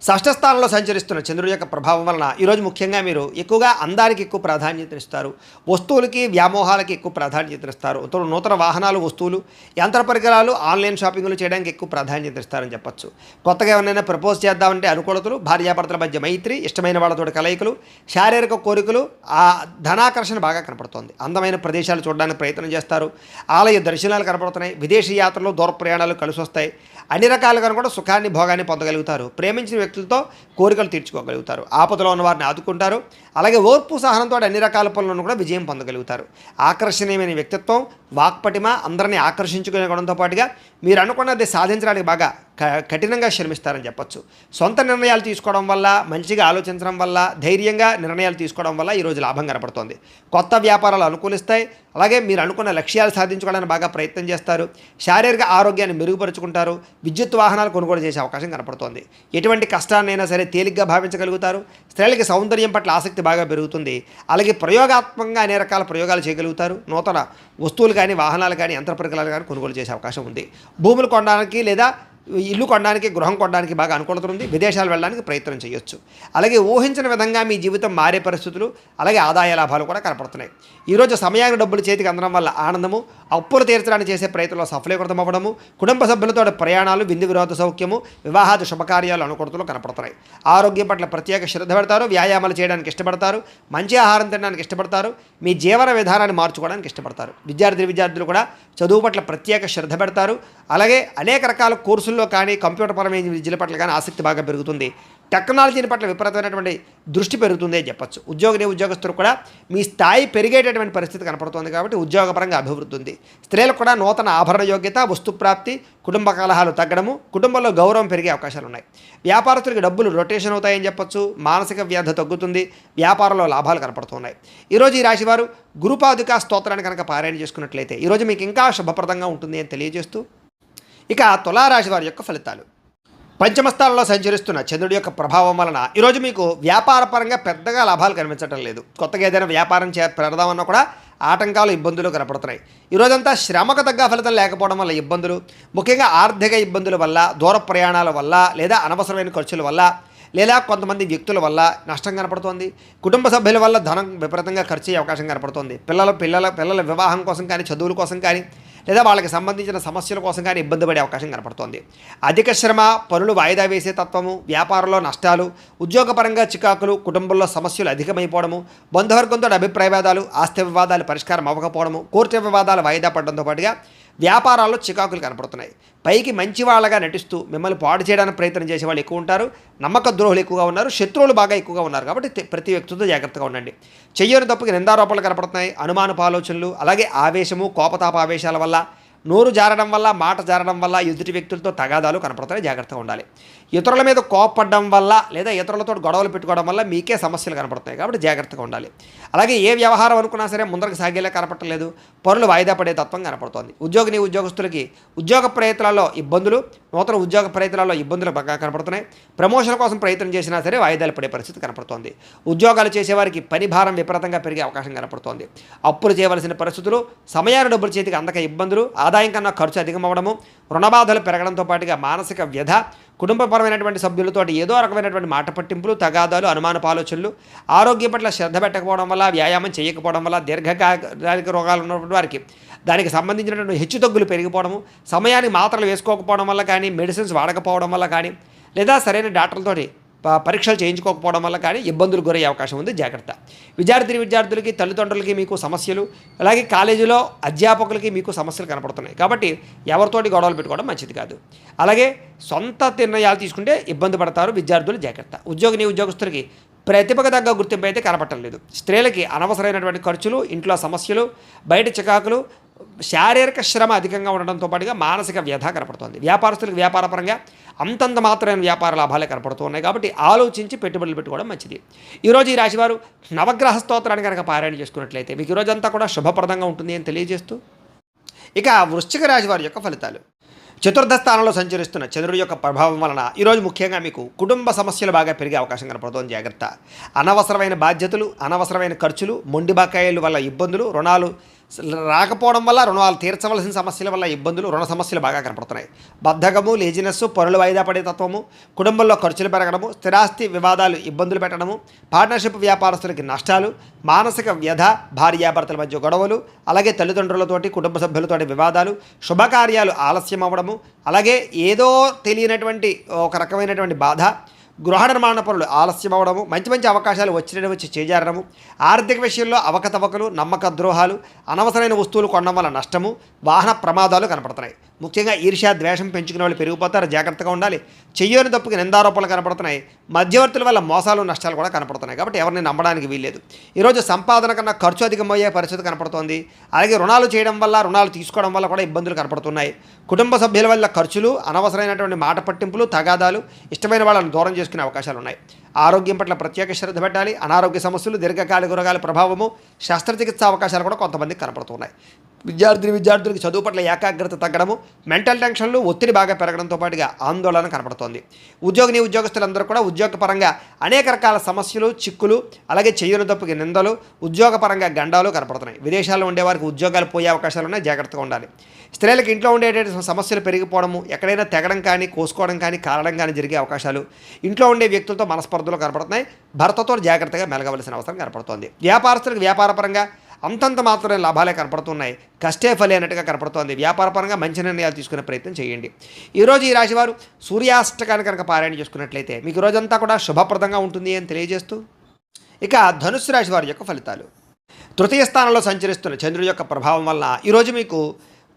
షష్ఠస్థానంలో సంచరిస్తున్న చంద్రుడి యొక్క ప్రభావం వలన ఈరోజు ముఖ్యంగా మీరు ఎక్కువగా అందానికి ఎక్కువ ప్రాధాన్యత ఇస్తారు. వస్తువులకి, వ్యామోహాలకి ఎక్కువ ప్రాధాన్యత ఇస్తారు. నూతన వాహనాలు, వస్తువులు, యంత్ర పరికరాలు, ఆన్లైన్ షాపింగ్లు చేయడానికి ఎక్కువ ప్రాధాన్యత ఇస్తారని చెప్పచ్చు. కొత్తగా ఎవరైనా ప్రపోజ్ చేద్దామంటే అనుకూలతలు, భార్యాభర్తల మధ్య మైత్రి, ఇష్టమైన వాళ్ళతో కలయికలు, శారీరక కోరికలు, ఆ ధనాకర్షణ బాగా కనపడుతోంది. అందమైన ప్రదేశాలు చూడడానికి ప్రయత్నం చేస్తారు. ఆలయ దర్శనాలు కనపడుతున్నాయి. విదేశీ యాత్రలు, దూర ప్రయాణాలు కలిసి వస్తాయి. అన్ని రకాలుగా కూడా సుఖాన్ని, భోగాన్ని పొందగలుగుతారు. ప్రేమించిన వ్యక్తులతో కోరికలు తీర్చుకోగలుగుతారు. ఆపదలో ఉన్న వారిని ఆదుకుంటారు. అలాగే ఓర్పు సహనంతో అన్ని రకాల పనులను కూడా విజయం పొందగలుగుతారు. ఆకర్షణీయమైన వ్యక్తిత్వం, వాక్పటిమ, అందరినీ ఆకర్షించుకునే గుణంతో పాటుగా మీరు అనుకున్నది సాధించడానికి బాగా కఠినంగా శ్రమిస్తారని చెప్పచ్చు. సొంత నిర్ణయాలు తీసుకోవడం వల్ల, మంచిగా ఆలోచించడం వల్ల, ధైర్యంగా నిర్ణయాలు తీసుకోవడం వల్ల ఈరోజు లాభం కనపడుతోంది. కొత్త వ్యాపారాలు అనుకూలిస్తాయి. అలాగే మీరు అనుకున్న లక్ష్యాలు సాధించుకోవడానికి బాగా ప్రయత్నం చేస్తారు. శారీరక ఆరోగ్యాన్ని మెరుగుపరుచుకుంటారు. విద్యుత్ వాహనాలు కొనుగోలు చేసే అవకాశం కనపడుతోంది. ఎటువంటి కష్టాన్నైనా సరే తేలిగ్గా భావించగలుగుతారు. స్త్రీలకి సౌందర్యం పట్ల ఆసక్తి బాగా పెరుగుతుంది. అలాగే ప్రయోగాత్మకంగా అనేక రకాల ప్రయోగాలు చేయగలుగుతారు. నూతన వస్తువులు కానీ, వాహనాలు కానీ, యంత్ర పరికరాలు కానీ కొనుగోలు చేసే అవకాశం ఉంది. భూములు కొనడానికి లేదా ఇల్లు కొనడానికి, గృహం కొనడానికి బాగా అనుకూలత ఉంది. విదేశాలు వెళ్ళడానికి ప్రయత్నం చేయొచ్చు. అలాగే ఊహించిన విధంగా మీ జీవితం మారే పరిస్థితులు, అలాగే ఆదాయ లాభాలు కూడా కనపడుతున్నాయి. ఈరోజు సమయానికి డబ్బులు చేతికి అందడం వల్ల ఆనందము, అప్పులు తీర్చడానికి చేసే ప్రయత్నంలో సఫలీకృతం అవ్వడము, కుటుంబ సభ్యులతో ప్రయాణాలు, విందు వినోద సౌఖ్యము, వివాహాది శుభకార్యాలు అనుకూలతలు కనపడుతున్నాయి. ఆరోగ్యం పట్ల ప్రత్యేక శ్రద్ధ పెడతారు. వ్యాయామాలు చేయడానికి ఇష్టపడతారు. మంచి ఆహారం తినడానికి ఇష్టపడతారు. మీ జీవన విధానాన్ని మార్చుకోవడానికి ఇష్టపడతారు. విద్యార్థులు కూడా చదువు పట్ల ప్రత్యేక శ్రద్ధ పెడతారు. అలాగే అనేక రకాల కోర్సుల్లో కానీ, కంప్యూటర్ పరమైన విద్యల పట్ల కానీ ఆసక్తి బాగా పెరుగుతుంది. టెక్నాలజీని పట్ల విపరీతమైనటువంటి దృష్టి పెరుగుతుంది అని చెప్పచ్చు. ఉద్యోగస్తులు కూడా మీ స్థాయి పెరిగేటటువంటి పరిస్థితి కనపడుతుంది. కాబట్టి ఉద్యోగపరంగా అభివృద్ధి ఉంది. స్త్రీలకు కూడా నూతన ఆభరణ యోగ్యత, వస్తుప్రాప్తి, కుటుంబ కలహాలు తగ్గడము, కుటుంబంలో గౌరవం పెరిగే అవకాశాలు ఉన్నాయి. వ్యాపారస్తులకి డబ్బులు రొటేషన్ అవుతాయని చెప్పచ్చు. మానసిక వ్యాధి తగ్గుతుంది. వ్యాపారంలో లాభాలు కనపడుతున్నాయి. ఈరోజు ఈ రాశివారు గురుపాదుకా స్తోత్రాన్ని కనుక పారాయణ చేసుకున్నట్లయితే ఈరోజు మీకు ఇంకా శుభప్రదంగా ఉంటుంది అని తెలియజేస్తూ, ఇక తులారాశి వారి యొక్క ఫలితాలు. పంచమస్థానంలో సంచరిస్తున్న చంద్రుడి యొక్క ప్రభావం వలన ఈరోజు మీకు వ్యాపారపరంగా పెద్దగా లాభాలు కనిపించడం లేదు. కొత్తగా ఏదైనా వ్యాపారం పెడదామన్నా కూడా ఆటంకాలు, ఇబ్బందులు కనపడుతున్నాయి. ఈరోజంతా శ్రమకు తగ్గ ఫలితం లేకపోవడం వల్ల ఇబ్బందులు, ముఖ్యంగా ఆర్థిక ఇబ్బందుల వల్ల, దూర ప్రయాణాల వల్ల, లేదా అనవసరమైన ఖర్చుల వల్ల, లేదా కొంతమంది వ్యక్తుల వల్ల నష్టం కనపడుతోంది. కుటుంబ సభ్యుల వల్ల ధనం విపరీతంగా ఖర్చు అయ్యే అవకాశం కనపడుతోంది. పిల్లల వివాహం కోసం కానీ, చదువుల కోసం కానీ, లేదా వాళ్ళకి సంబంధించిన సమస్యల కోసం కానీ ఇబ్బంది పడే అవకాశం కనపడుతోంది. అధిక శ్రమ, పనులు వాయిదా వేసే తత్వము, వ్యాపారంలో నష్టాలు, ఉద్యోగపరంగా చికాకులు, కుటుంబంలో సమస్యలు అధికమైపోవడము, బంధువర్గంతో అభిప్రాయ వివాదాలు, ఆస్తి వివాదాలు పరిష్కారం అవ్వకపోవడము, కోర్టు వివాదాలు వాయిదా పడడంతో పాటుగా వ్యాపారాల్లో చికాకులు కనపడుతున్నాయి. పైకి మంచి వాళ్ళగా నటిస్తూ మిమ్మల్ని పాడు చేయడానికి ప్రయత్నం చేసే వాళ్ళు ఎక్కువ ఉంటారు. నమ్మక ద్రోహులు ఎక్కువగా ఉన్నారు. శత్రువులు బాగా ఎక్కువగా ఉన్నారు. కాబట్టి ప్రతి వ్యక్తితో జాగ్రత్తగా ఉండండి. చెయ్యని తప్పుకి నిందారోపణలు కనపడుతున్నాయి. అనుమానపు ఆలోచనలు, అలాగే ఆవేశము, కోపతాప ఆవేశాల వల్ల, నోరు జారడం వల్ల, మాట జారడం వల్ల ఎదుటి వ్యక్తులతో తగాదాలు కనపడతాయి. జాగ్రత్తగా ఉండాలి. ఇతరుల మీద కోపపడడం వల్ల లేదా ఇతరులతో గొడవలు పెట్టుకోవడం వల్ల మీకే సమస్యలు కనపడతాయి. కాబట్టి జాగ్రత్తగా ఉండాలి. అలాగే ఏ వ్యవహారం అనుకున్నా సరే ముందరకు సాగేలా కనపడలేదు. పనులు వాయిదా పడే తత్వం కనపడుతోంది. ఉద్యోగస్తులకి ఉద్యోగ ప్రయత్నాల్లో ఇబ్బందులు, నూతన ఉద్యోగ ప్రయత్నాల్లో ఇబ్బందులు బాగా కనపడుతున్నాయి. ప్రమోషన్ కోసం ప్రయత్నం చేసినా సరే వాయిదాలు పడే పరిస్థితి కనపడుతోంది. ఉద్యోగాలు చేసేవారికి పని భారం విపరీతంగా పెరిగే అవకాశం కనపడుతోంది. అప్పులు చేయవలసిన పరిస్థితులు, సమయాన్ని డబ్బులు చేతికి అందక ఇబ్బందులు, ఆదాయం కన్నా ఖర్చు అధికమవ్వడము, రుణబాధలు పెరగడంతో పాటుగా మానసిక వ్యధ, కుటుంబపరమైనటువంటి సభ్యులతో ఏదో రకమైనటువంటి మాట పట్టింపులు, తగాదాలు, అనుమానపు ఆలోచనలు, ఆరోగ్యం పట్ల శ్రద్ధ పెట్టకపోవడం వల్ల, వ్యాయామం చేయకపోవడం వల్ల, దీర్ఘకాలిక రోగాలు ఉన్నటువంటి వారికి దానికి సంబంధించినటువంటి హెచ్చుతగ్గులు పెరిగిపోవడము, సమయానికి మాత్రలు వేసుకోకపోవడం వల్ల కానీ, మెడిసిన్స్ వాడకపోవడం వల్ల కానీ, లేదా సరైన డాక్టర్లతోటి పరీక్షలు చేయించుకోకపోవడం వల్ల కానీ ఇబ్బందులు గురయ్యే అవకాశం ఉంది. జాగ్రత్త. విద్యార్థులకి, తల్లిదండ్రులకి మీకు సమస్యలు, అలాగే కాలేజీలో అధ్యాపకులకి మీకు సమస్యలు కనపడుతున్నాయి. కాబట్టి ఎవరితోటి గొడవలు పెట్టుకోవడం మంచిది కాదు. అలాగే సొంత నిర్ణయాలు తీసుకుంటే ఇబ్బంది పడతారు విద్యార్థులు. జాగ్రత్త. ఉద్యోగస్తులకి ప్రతిభకు తగ్గ గుర్తింపు అయితే కనపడలేదు. స్త్రీలకి అనవసరమైనటువంటి ఖర్చులు, ఇంట్లో సమస్యలు, బయట చికాకులు, శారీరక శ్రమ అధికంగా ఉండడంతో పాటుగా మానసిక వ్యధ కనపడుతోంది. వ్యాపారస్తులకు వ్యాపారపరంగా అంతంత మాత్రమైన వ్యాపార లాభాలే కనపడుతూ ఉన్నాయి. కాబట్టి ఆలోచించి పెట్టుబడులు పెట్టుకోవడం మంచిది. ఈరోజు ఈ రాశివారు నవగ్రహ స్తోత్రాన్ని కనుక పారాయణ చేసుకున్నట్లయితే మీకు ఈరోజంతా కూడా శుభప్రదంగా ఉంటుంది అని తెలియజేస్తూ, ఇక వృశ్చిక రాశి వారి యొక్క ఫలితాలు. చతుర్థ స్థానంలో సంచరిస్తున్న చంద్రుడి యొక్క ప్రభావం వలన ఈరోజు ముఖ్యంగా మీకు కుటుంబ సమస్యలు బాగా పెరిగే అవకాశం కనపడుతోంది. జాగ్రత్త. అనవసరమైన బాధ్యతలు, అనవసరమైన ఖర్చులు, మొండి బకాయిల వల్ల ఇబ్బందులు, రుణాలు రాకపోవడం వల్ల, రుణాలు తీర్చవలసిన సమస్యల వల్ల ఇబ్బందులు, రుణ సమస్యలు బాగా కనపడుతున్నాయి. బద్ధకము, లేజినెస్, పనులు వాయిదా పడే తత్వము, కుటుంబంలో ఖర్చులు పెరగడము, స్థిరాస్తి వివాదాలు ఇబ్బందులు పెట్టడము, పార్ట్నర్షిప్ వ్యాపారస్తులకి నష్టాలు, మానసిక వ్యధ, భార్యాభర్తల మధ్య గొడవలు, అలాగే తల్లిదండ్రులతోటి, కుటుంబ సభ్యులతోటి వివాదాలు, శుభకార్యాలు ఆలస్యం అవ్వడము, అలాగే ఏదో తెలియనటువంటి ఒక రకమైనటువంటి బాధ, గృహ నిర్మాణ పనులు ఆలస్యం అవ్వడము, మంచి అవకాశాలు వచ్చి చేజారడము, ఆర్థిక విషయంలో అవకతవకలు, నమ్మక ద్రోహాలు, అనవసరమైన వస్తువులు కొనడం వల్ల నష్టము, వాహన ప్రమాదాలు కనపడుతున్నాయి. ముఖ్యంగా ఈర్ష్య, ద్వేషం పెంచుకునే వాళ్ళు పెరిగిపోతారు. జాగ్రత్తగా ఉండాలి. చెయ్యని తప్పుకి నిందారోపణలు కనపడుతున్నాయి. మధ్యవర్తుల వల్ల మోసాలు, నష్టాలు కూడా కనపడుతున్నాయి. కాబట్టి ఎవరిని నమ్మడానికి వీల్లేదు. ఈరోజు సంపాదన కన్నా ఖర్చు అధికమయ్యే పరిస్థితి కనపడుతోంది. అలాగే రుణాలు చేయడం వల్ల, రుణాలు తీసుకోవడం వల్ల కూడా ఇబ్బందులు కనపడుతున్నాయి. కుటుంబ సభ్యుల వల్ల ఖర్చులు, అనవసరమైనటువంటి మాట పట్టింపులు, తగాదాలు, ఇష్టమైన వాళ్ళని దూరం చేసుకునే అవకాశాలు ఉన్నాయి. ఆరోగ్యం పట్ల ప్రత్యేక శ్రద్ధ పెట్టాలి. అనారోగ్య సమస్యలు, దీర్ఘకాలిక రోగాల ప్రభావము, శస్త్రచికిత్స అవకాశాలు కూడా కొంతమందికి కనపడుతున్నాయి. విద్యార్థులకి చదువు పట్ల ఏకాగ్రత తగ్గడము, మెంటల్ టెన్షన్లు, ఒత్తిడి బాగా పెరగడంతో పాటుగా ఆందోళన కనపడుతోంది. ఉద్యోగస్తులందరూ కూడా ఉద్యోగపరంగా అనేక రకాల సమస్యలు, చిక్కులు, అలాగే చెయ్యని తప్పుకి నిందలు, ఉద్యోగపరంగా గండాలు కనపడుతున్నాయి. విదేశాల్లో ఉండేవారికి ఉద్యోగాలు పోయే అవకాశాలు ఉన్నాయి. జాగ్రత్తగా ఉండాలి. స్త్రీలకు ఇంట్లో ఉండేటువంటి సమస్యలు పెరిగిపోవడము, ఎక్కడైనా తెగడం కానీ, కోసుకోవడం కానీ, కారడం కానీ జరిగే అవకాశాలు, ఇంట్లో ఉండే వ్యక్తులతో మనస్పర్ధలు కనపడుతున్నాయి. భర్తతో జాగ్రత్తగా మెలగవలసిన అవసరం కనపడుతోంది. వ్యాపారస్తులకు వ్యాపారపరంగా అంతంత మాత్రమే లాభాలే కనపడుతున్నాయి. కష్టే ఫలి అన్నట్టుగా కనపడుతోంది. వ్యాపారపరంగా మంచి నిర్ణయాలు తీసుకునే ప్రయత్నం చేయండి. ఈరోజు ఈ రాశివారు సూర్యాష్టకాన్ని కనుక పారాయణ చేసుకున్నట్లయితే మీకు రోజంతా కూడా శుభప్రదంగా ఉంటుంది అని తెలియజేస్తూ, ఇక ధనుస్సు రాశి వారి యొక్క ఫలితాలు. తృతీయ స్థానంలో సంచరిస్తున్న చంద్రుడి యొక్క ప్రభావం వలన ఈరోజు మీకు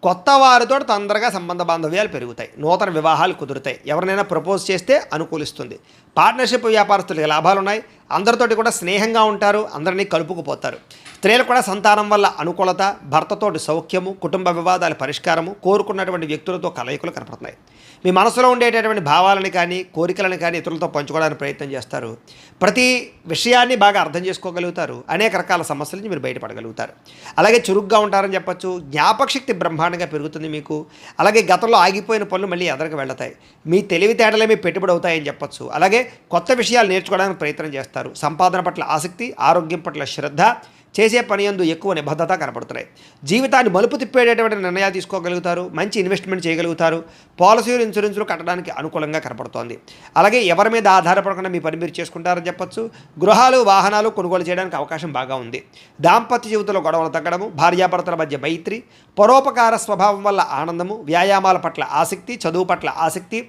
కొత్త వారితో తొందరగా సంబంధ బాంధవ్యాలు పెరుగుతాయి. నూతన వివాహాలు కుదురుతాయి. ఎవరినైనా ప్రపోజ్ చేస్తే అనుకూలిస్తుంది. పార్ట్నర్షిప్ వ్యాపారస్తులకి లాభాలు ఉన్నాయి. అందరితోటి కూడా స్నేహంగా ఉంటారు. అందరినీ కలుపుకుపోతారు. స్త్రీలు కూడా సంతానం వల్ల అనుకూలత, భర్తతోటి సౌఖ్యము, కుటుంబ వివాదాల పరిష్కారము, కోరుకున్నటువంటి వ్యక్తులతో కలయికలు కనపడుతున్నాయి. మీ మనసులో ఉండేటటువంటి భావాలని కానీ, కోరికలను కానీ ఇతరులతో పంచుకోవడానికి ప్రయత్నం చేస్తారు. ప్రతి విషయాన్ని బాగా అర్థం చేసుకోగలుగుతారు. అనేక రకాల సమస్యల నుంచి మీరు బయటపడగలుగుతారు. అలాగే చురుగ్గా ఉంటారని చెప్పచ్చు. జ్ఞాపకశక్తి బ్రహ్మాండంగా పెరుగుతుంది మీకు. అలాగే గతంలో ఆగిపోయిన పనులు మళ్ళీ ఎదరికి వెళ్తాయి. మీ తెలివితేటలే మీ పెట్టుబడి అవుతాయని చెప్పచ్చు. అలాగే కొత్త విషయాలు నేర్చుకోవడానికి ప్రయత్నం చేస్తారు. సంపాదన పట్ల ఆసక్తి, ఆరోగ్యం పట్ల శ్రద్ధ, చేసే పని యందు ఎక్కువ నిబద్ధత కనపడుతున్నాయి. జీవితాన్ని మలుపు తిప్పేటటువంటి నిర్ణయాలు తీసుకోగలుగుతారు. మంచి ఇన్వెస్ట్మెంట్ చేయగలుగుతారు. పాలసీలు, ఇన్సూరెన్సులు కట్టడానికి అనుకూలంగా కనపడుతోంది. అలాగే ఎవరి మీద ఆధారపడకుండా మీ పని మీరు చేసుకుంటారని చెప్పొచ్చు. గృహాలు, వాహనాలు కొనుగోలు చేయడానికి అవకాశం బాగా ఉంది. దాంపత్య జీవితంలో గొడవలు తగ్గడము, భార్యాభర్తల మధ్య మైత్రి, పరోపకార స్వభావం వల్ల ఆనందము, వ్యాయామాల పట్ల ఆసక్తి, చదువు పట్ల ఆసక్తి,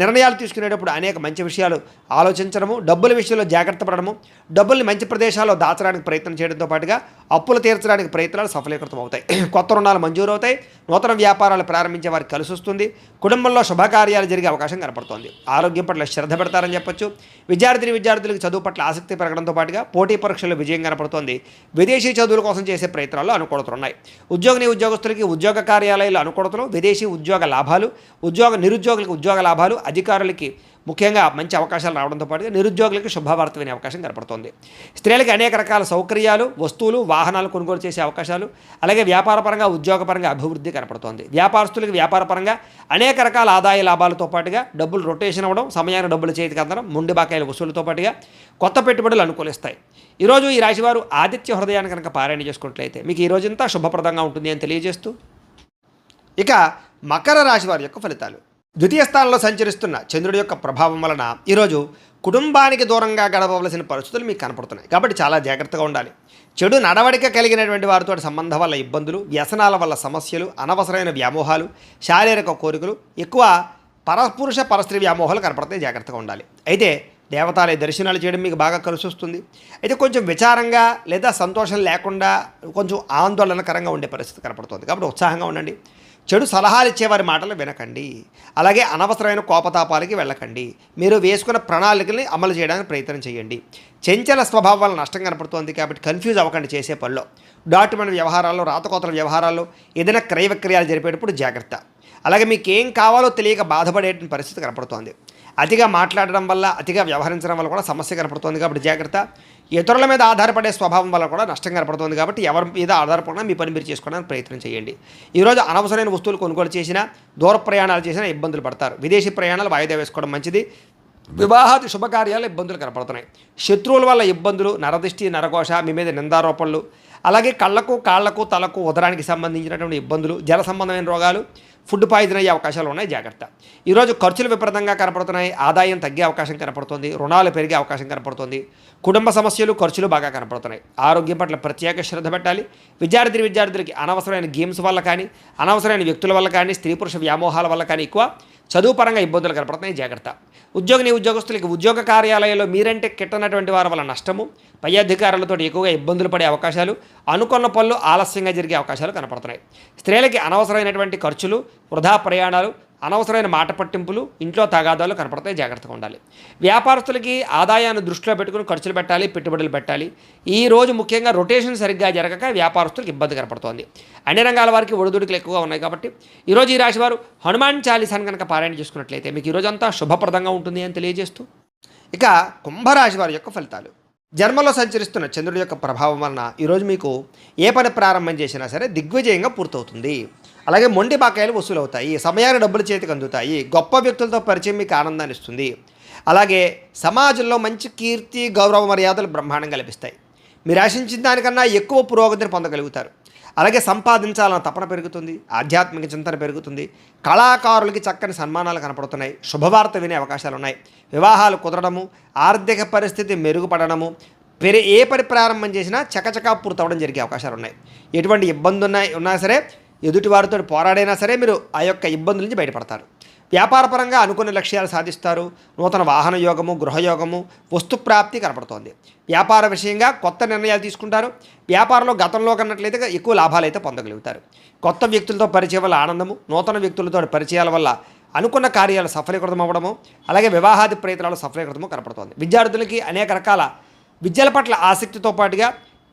నిర్ణయాలు తీసుకునేటప్పుడు అనేక మంచి విషయాలు ఆలోచించడము, డబ్బుల విషయంలో జాగ్రత్త పడడము, డబ్బుల్ని మంచి ప్రదేశాల్లో దాచడానికి ప్రయత్నం చేయడంతో పాటుగా అప్పులు తీర్చడానికి ప్రయత్నాలు సఫలీకృతం అవుతాయి. కొత్త రుణాలు మంజూరు అవుతాయి. నూతన వ్యాపారాలు ప్రారంభించే వారికి కలిసి వస్తుంది. కుటుంబంలో శుభకార్యాలు జరిగే అవకాశం కనపడుతోంది. ఆరోగ్యం పట్ల శ్రద్ధ పెడతారని చెప్పొచ్చు. విద్యార్థులకు చదువు పట్ల ఆసక్తి పెరగడంతో పాటుగా పోటీ పరీక్షల్లో విజయం కనపడుతోంది. విదేశీ చదువుల కోసం చేసే ప్రయత్నాల్లో అనుకూలతలు ఉన్నాయి. ఉద్యోగస్తులకి ఉద్యోగ కార్యాలయాల్లో అనుకూలతలు, విదేశీ ఉద్యోగ లాభాలు, నిరుద్యోగులకు ఉద్యోగ లాభాలు, అధికారులకి ముఖ్యంగా మంచి అవకాశాలు రావడంతో పాటుగా నిరుద్యోగులకు శుభవార్త వినే అవకాశం కనపడుతోంది. స్త్రీలకు అనేక రకాల సౌకర్యాలు, వస్తువులు, వాహనాలు కొనుగోలు చేసే అవకాశాలు, అలాగే వ్యాపారపరంగా, ఉద్యోగపరంగా అభివృద్ధి కనపడుతోంది. వ్యాపారస్తులకు వ్యాపారపరంగా అనేక రకాల ఆదాయ లాభాలతో పాటుగా డబ్బులు రొటేషన్ అవ్వడం, సమయాన్ని డబ్బులు చేతికి అందడం, మొండి బాకాయల వసూలుతో పాటుగా కొత్త పెట్టుబడులు అనుకూలిస్తాయి. ఈరోజు ఈ రాశివారు ఆదిత్య హృదయాన్ని కనుక పారాయణ చేసుకున్నట్లయితే మీకు ఈ రోజంతా శుభప్రదంగా ఉంటుంది అని తెలియజేస్తూ, ఇక మకర రాశి వారి యొక్క ఫలితాలు. ద్వితీయ స్థానంలో సంచరిస్తున్న చంద్రుడి యొక్క ప్రభావం వలన ఈరోజు కుటుంబానికి దూరంగా గడపవలసిన పరిస్థితులు మీకు కనపడుతున్నాయి. కాబట్టి చాలా జాగ్రత్తగా ఉండాలి. చెడు నడవడిక కలిగినటువంటి వారితో సంబంధం వల్ల ఇబ్బందులు, వ్యసనాల వల్ల సమస్యలు, అనవసరమైన వ్యామోహాలు, శారీరక కోరికలు, ఎక్కువ పరపురుష పరస్త్రీ వ్యామోహాలు కనపడతాయి. జాగ్రత్తగా ఉండాలి. అయితే దేవతాలయ దర్శనాలు చేయడం మీకు బాగా కలిసి వస్తుంది. అయితే కొంచెం విచారంగా లేదా సంతోషం లేకుండా కొంచెం ఆందోళనకరంగా ఉండే పరిస్థితి కనపడుతుంది. కాబట్టి ఉత్సాహంగా ఉండండి. చెడు సలహాలు ఇచ్చేవారి మాటలు వినకండి. అలాగే అనవసరమైన కోపతాపాలకి వెళ్ళకండి. మీరు వేసుకున్న ప్రణాళికల్ని అమలు చేయడానికి ప్రయత్నం చేయండి. చంచల స్వభావం వల్ల నష్టం కనపడుతోంది. కాబట్టి కన్ఫ్యూజ్ అవ్వకండి చేసే పనిలో. డాక్యుమెంట్ వ్యవహారాల్లో, రాతకోతల వ్యవహారాల్లో, ఏదైనా క్రయ విక్రయాలు జరిపేటప్పుడు జాగ్రత్త. అలాగే మీకు ఏం కావాలో తెలియక బాధపడే పరిస్థితి కనపడుతోంది. అతిగా మాట్లాడడం వల్ల, అతిగా వ్యవహరించడం వల్ల కూడా సమస్య కనపడుతోంది. కాబట్టి జాగ్రత్త. ఇతరుల మీద ఆధారపడే స్వభావం వల్ల కూడా నష్టం కనపడుతుంది. కాబట్టి ఎవరి మీద ఆధారపడినా మీ పని మీరు చేసుకోవడానికి ప్రయత్నం చేయండి. ఈరోజు అనవసరమైన వస్తువులు కొనుగోలు చేసినా, దూర ప్రయాణాలు చేసినా ఇబ్బందులు పడతారు. విదేశీ ప్రయాణాలు వాయిదా వేసుకోవడం మంచిది. వివాహాది శుభకార్యాలు ఇబ్బందులు కనపడుతున్నాయి. శత్రువుల వల్ల ఇబ్బందులు, నరదిష్టి, నరఘోష, మీ మీద నిందారోపణలు, అలాగే కళ్ళకు, కాళ్లకు, తలకు, ఉదరానికి సంబంధించినటువంటి ఇబ్బందులు, జల సంబంధమైన రోగాలు, ఫుడ్ పాయిజన్ అయ్యే అవకాశాలు ఉన్నాయి. జాగ్రత్త. ఈరోజు ఖర్చులు విపరీతంగా కనపడుతున్నాయి. ఆదాయం తగ్గే అవకాశం కనపడుతుంది. రుణాలు పెరిగే అవకాశం కనపడుతుంది. కుటుంబ సమస్యలు, ఖర్చులు బాగా కనపడుతున్నాయి. ఆరోగ్యం పట్ల ప్రత్యేక శ్రద్ధ పెట్టాలి. విద్యార్థులకి అనవసరమైన గేమ్స్ వల్ల కానీ, అనవసరమైన వ్యక్తుల వల్ల కానీ, స్త్రీ పురుష వ్యామోహాల వల్ల కానీ ఎక్కువ చదువు పరంగా ఇబ్బందులు కనపడుతున్నాయి. జాగ్రత్త. ఉద్యోగస్తులకి ఉద్యోగ కార్యాలయంలో మీరంటే కిట్టనటువంటి వారి వల్ల నష్టము, పై అధికారులతో ఎక్కువగా ఇబ్బందులు పడే అవకాశాలు, అనుకున్న పనులు ఆలస్యంగా జరిగే అవకాశాలు కనపడుతున్నాయి. స్త్రీలకి అనవసరమైనటువంటి ఖర్చులు, వృధా ప్రయాణాలు, అనవసరమైన మాట పట్టింపులు, ఇంట్లో తగాదాలు కనపడతాయి. జాగ్రత్తగా ఉండాలి. వ్యాపారస్తులకి ఆదాయాన్ని దృష్టిలో పెట్టుకుని ఖర్చులు పెట్టాలి, పెట్టుబడులు పెట్టాలి. ఈ రోజు ముఖ్యంగా రొటేషన్ సరిగ్గా జరగక వ్యాపారస్తులకు ఇబ్బంది కనపడుతోంది. అన్ని రంగాల వారికి ఒడిదుడుకులు ఎక్కువగా ఉన్నాయి. కాబట్టి ఈరోజు ఈ రాశి వారు హనుమాన్ చాలీసాను కనుక పారాయణ చేసుకున్నట్లయితే మీకు ఈరోజంతా శుభప్రదంగా ఉంటుంది అని తెలియజేస్తూ, ఇక కుంభరాశి వారి యొక్క ఫలితాలు. జన్మలో సంచరిస్తున్న చంద్రుడి యొక్క ప్రభావం వలన ఈరోజు మీకు ఏ పని ప్రారంభం చేసినా సరే దిగ్విజయంగా పూర్తవుతుంది. అలాగే మొండి బాకాయలు వసూలు అవుతాయి. సమయాన్ని డబ్బులు చేతికి అందుతాయి. గొప్ప వ్యక్తులతో పరిచయం మీకు ఆనందాన్ని ఇస్తుంది. అలాగే సమాజంలో మంచి కీర్తి, గౌరవ మర్యాదలు బ్రహ్మాండంగా లభిస్తాయి. మీరు ఆశించిన దానికన్నా ఎక్కువ పురోగతిని పొందగలుగుతారు. అలాగే సంపాదించాలన్న తపన పెరుగుతుంది. ఆధ్యాత్మిక చింతన పెరుగుతుంది. కళాకారులకి చక్కని సన్మానాలు కనపడుతున్నాయి. శుభవార్త వినే అవకాశాలు ఉన్నాయి. వివాహాలు కుదరడము, ఆర్థిక పరిస్థితి మెరుగుపడడము, ఏ పని ప్రారంభం చేసినా చకచకా పూర్తవడం జరిగే అవకాశాలు ఉన్నాయి. ఎటువంటి ఇబ్బంది ఉన్నా సరే, ఎదుటివారితో పోరాడైనా సరే మీరు ఆ యొక్క ఇబ్బందుల నుంచి బయటపడతారు. వ్యాపారపరంగా అనుకున్న లక్ష్యాలు సాధిస్తారు. నూతన వాహన యోగము, గృహయోగము, వస్తుప్రాప్తి కనపడుతోంది. వ్యాపార విషయంగా కొత్త నిర్ణయాలు తీసుకుంటారు. వ్యాపారంలో గతంలో కన్నట్లయితే ఎక్కువ లాభాలు అయితే పొందగలుగుతారు. కొత్త వ్యక్తులతో పరిచయం వల్ల ఆనందము, నూతన వ్యక్తులతో పరిచయాల వల్ల అనుకున్న కార్యాలు సఫలీకృతం అవ్వడము, అలాగే వివాహాది ప్రయత్నాలు సఫలీకృతము కనపడుతోంది. విద్యార్థులకి అనేక రకాల విద్యల పట్ల ఆసక్తితో పాటుగా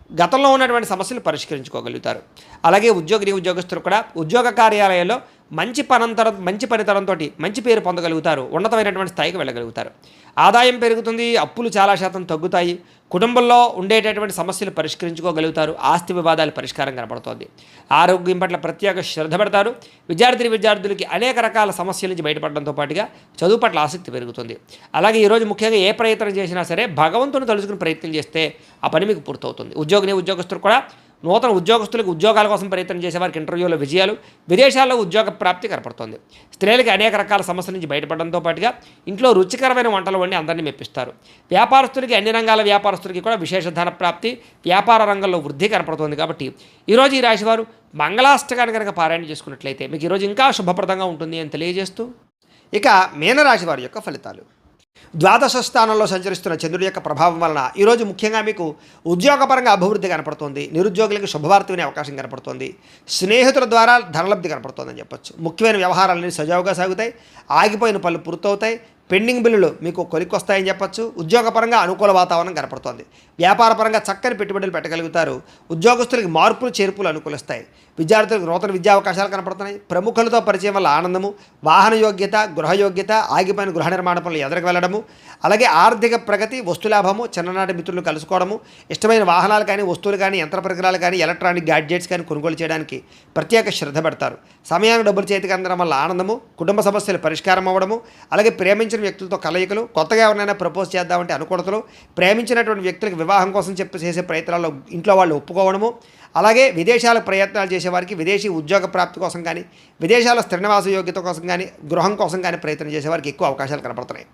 గతంలో ఉన్నటువంటి సమస్యలు పరిష్కరించుకోగలుగుతారు. అలాగే ఉద్యోగస్తులు కూడా ఉద్యోగ కార్యాలయాల్లో మంచి పనితనంతో మంచి పేరు పొందగలుగుతారు, ఉన్నతమైనటువంటి స్థాయికి వెళ్ళగలుగుతారు. ఆదాయం పెరుగుతుంది, అప్పులు చాలా శాతం తగ్గుతాయి, కుటుంబంలో ఉండేటటువంటి సమస్యలు పరిష్కరించుకోగలుగుతారు, ఆస్తి వివాదాల పరిష్కారం కనబడుతోంది. ఆరోగ్యం పట్ల ప్రత్యేక శ్రద్ధ పెడతారు. విద్యార్థులకి అనేక రకాల సమస్యల నుంచి బయటపడడంతో పాటుగా చదువు పట్ల ఆసక్తి పెరుగుతుంది. అలాగే ఈరోజు ముఖ్యంగా ఏ ప్రయత్నం చేసినా సరే భగవంతుని తలుచుకుని ప్రయత్నం చేస్తే ఆ పని మీకు పూర్తవుతుంది. ఉద్యోగస్తులు కూడా నూతన ఉద్యోగస్తులకు ఉద్యోగాల కోసం ప్రయత్నం చేసేవారికి ఇంటర్వ్యూలో విజయాలు, విదేశాల్లో ఉద్యోగ ప్రాప్తి కనపడుతోంది. స్త్రీలకి అనేక రకాల సమస్యల నుంచి బయటపడడంతో పాటుగా ఇంట్లో రుచికరమైన వంటలు వండి అందరినీ మెప్పిస్తారు. వ్యాపారస్తులకి అన్ని రంగాల వ్యాపారస్తులకి కూడా విశేష ధన ప్రాప్తి, వ్యాపార రంగంలో వృద్ధి కనపడుతోంది. కాబట్టి ఈరోజు ఈ రాశివారు మంగళాష్టకాన్ని కనుక పారాయణ చేసుకున్నట్లయితే మీకు ఈరోజు ఇంకా శుభప్రదంగా ఉంటుంది అని తెలియజేస్తూ, ఇక మీనరాశి వారి యొక్క ఫలితాలు. ద్వాదశ స్థానంలో సంచరిస్తున్న చంద్రుడి యొక్క ప్రభావం వలన ఈరోజు ముఖ్యంగా మీకు ఉద్యోగపరంగా అభివృద్ధి కనపడుతుంది. నిరుద్యోగులకు శుభవార్త వినే అవకాశం కనపడుతుంది. స్నేహితుల ద్వారా ధనలబ్ధి కనపడుతుందని చెప్పొచ్చు. ముఖ్యమైన వ్యవహారాలన్నీ సజావుగా సాగుతాయి. ఆగిపోయిన పనులు పూర్తవుతాయి. పెండింగ్ బిల్లులు మీకు కొలిక్కొస్తాయని చెప్పొచ్చు. ఉద్యోగపరంగా అనుకూల వాతావరణం కనపడుతోంది. వ్యాపారపరంగా చక్కని పెట్టుబడులు పెట్టగలుగుతారు. ఉద్యోగస్తులకి మార్పులు చేర్పులు అనుకూలిస్తాయి. విద్యార్థులకు నూతన విద్యా అవకాశాలు కనపడుతున్నాయి. ప్రముఖులతో పరిచయం వల్ల ఆనందము, వాహన యోగ్యత, గృహ యోగ్యత, ఆగిపోయిన గృహ నిర్మాణ పనులు ఎదురుకు వెళ్ళడము, అలాగే ఆర్థిక ప్రగతి, వస్తులాభము, చిన్ననాటి మిత్రులు కలుసుకోవడము, ఇష్టమైన వాహనాలు కానీ, వస్తువులు కానీ, యంత్ర పరికరాలు కానీ, ఎలక్ట్రానిక్ గ్యాడ్జెట్స్ కానీ కొనుగోలు చేయడానికి ప్రత్యేక శ్రద్ధ పెడతారు. సమయానికి డబ్బులు చేతికి అందడం వల్ల ఆనందము, కుటుంబ సమస్యలు పరిష్కారం అవ్వడము, అలాగే ప్రేమించిన వ్యక్తులతో కలయికలు, కొత్తగా ఎవరైనా ప్రపోజ్ చేద్దామంటే అనుకూలతలు, ప్రేమించినటువంటి వ్యక్తులకు వివాహం కోసం చేసే ప్రయత్నాల్లో ఇంట్లో వాళ్ళు ఒప్పుకోవడము, అలాగే విదేశాలకు ప్రయత్నాలు చేసేవారికి విదేశీ ఉద్యోగ ప్రాప్తి కోసం కానీ, విదేశాల స్థిర నివాస యోగ్యత కోసం కానీ, గృహం కోసం కానీ ప్రయత్నం చేసేవారికి ఎక్కువ అవకాశాలు కనపడుతున్నాయి.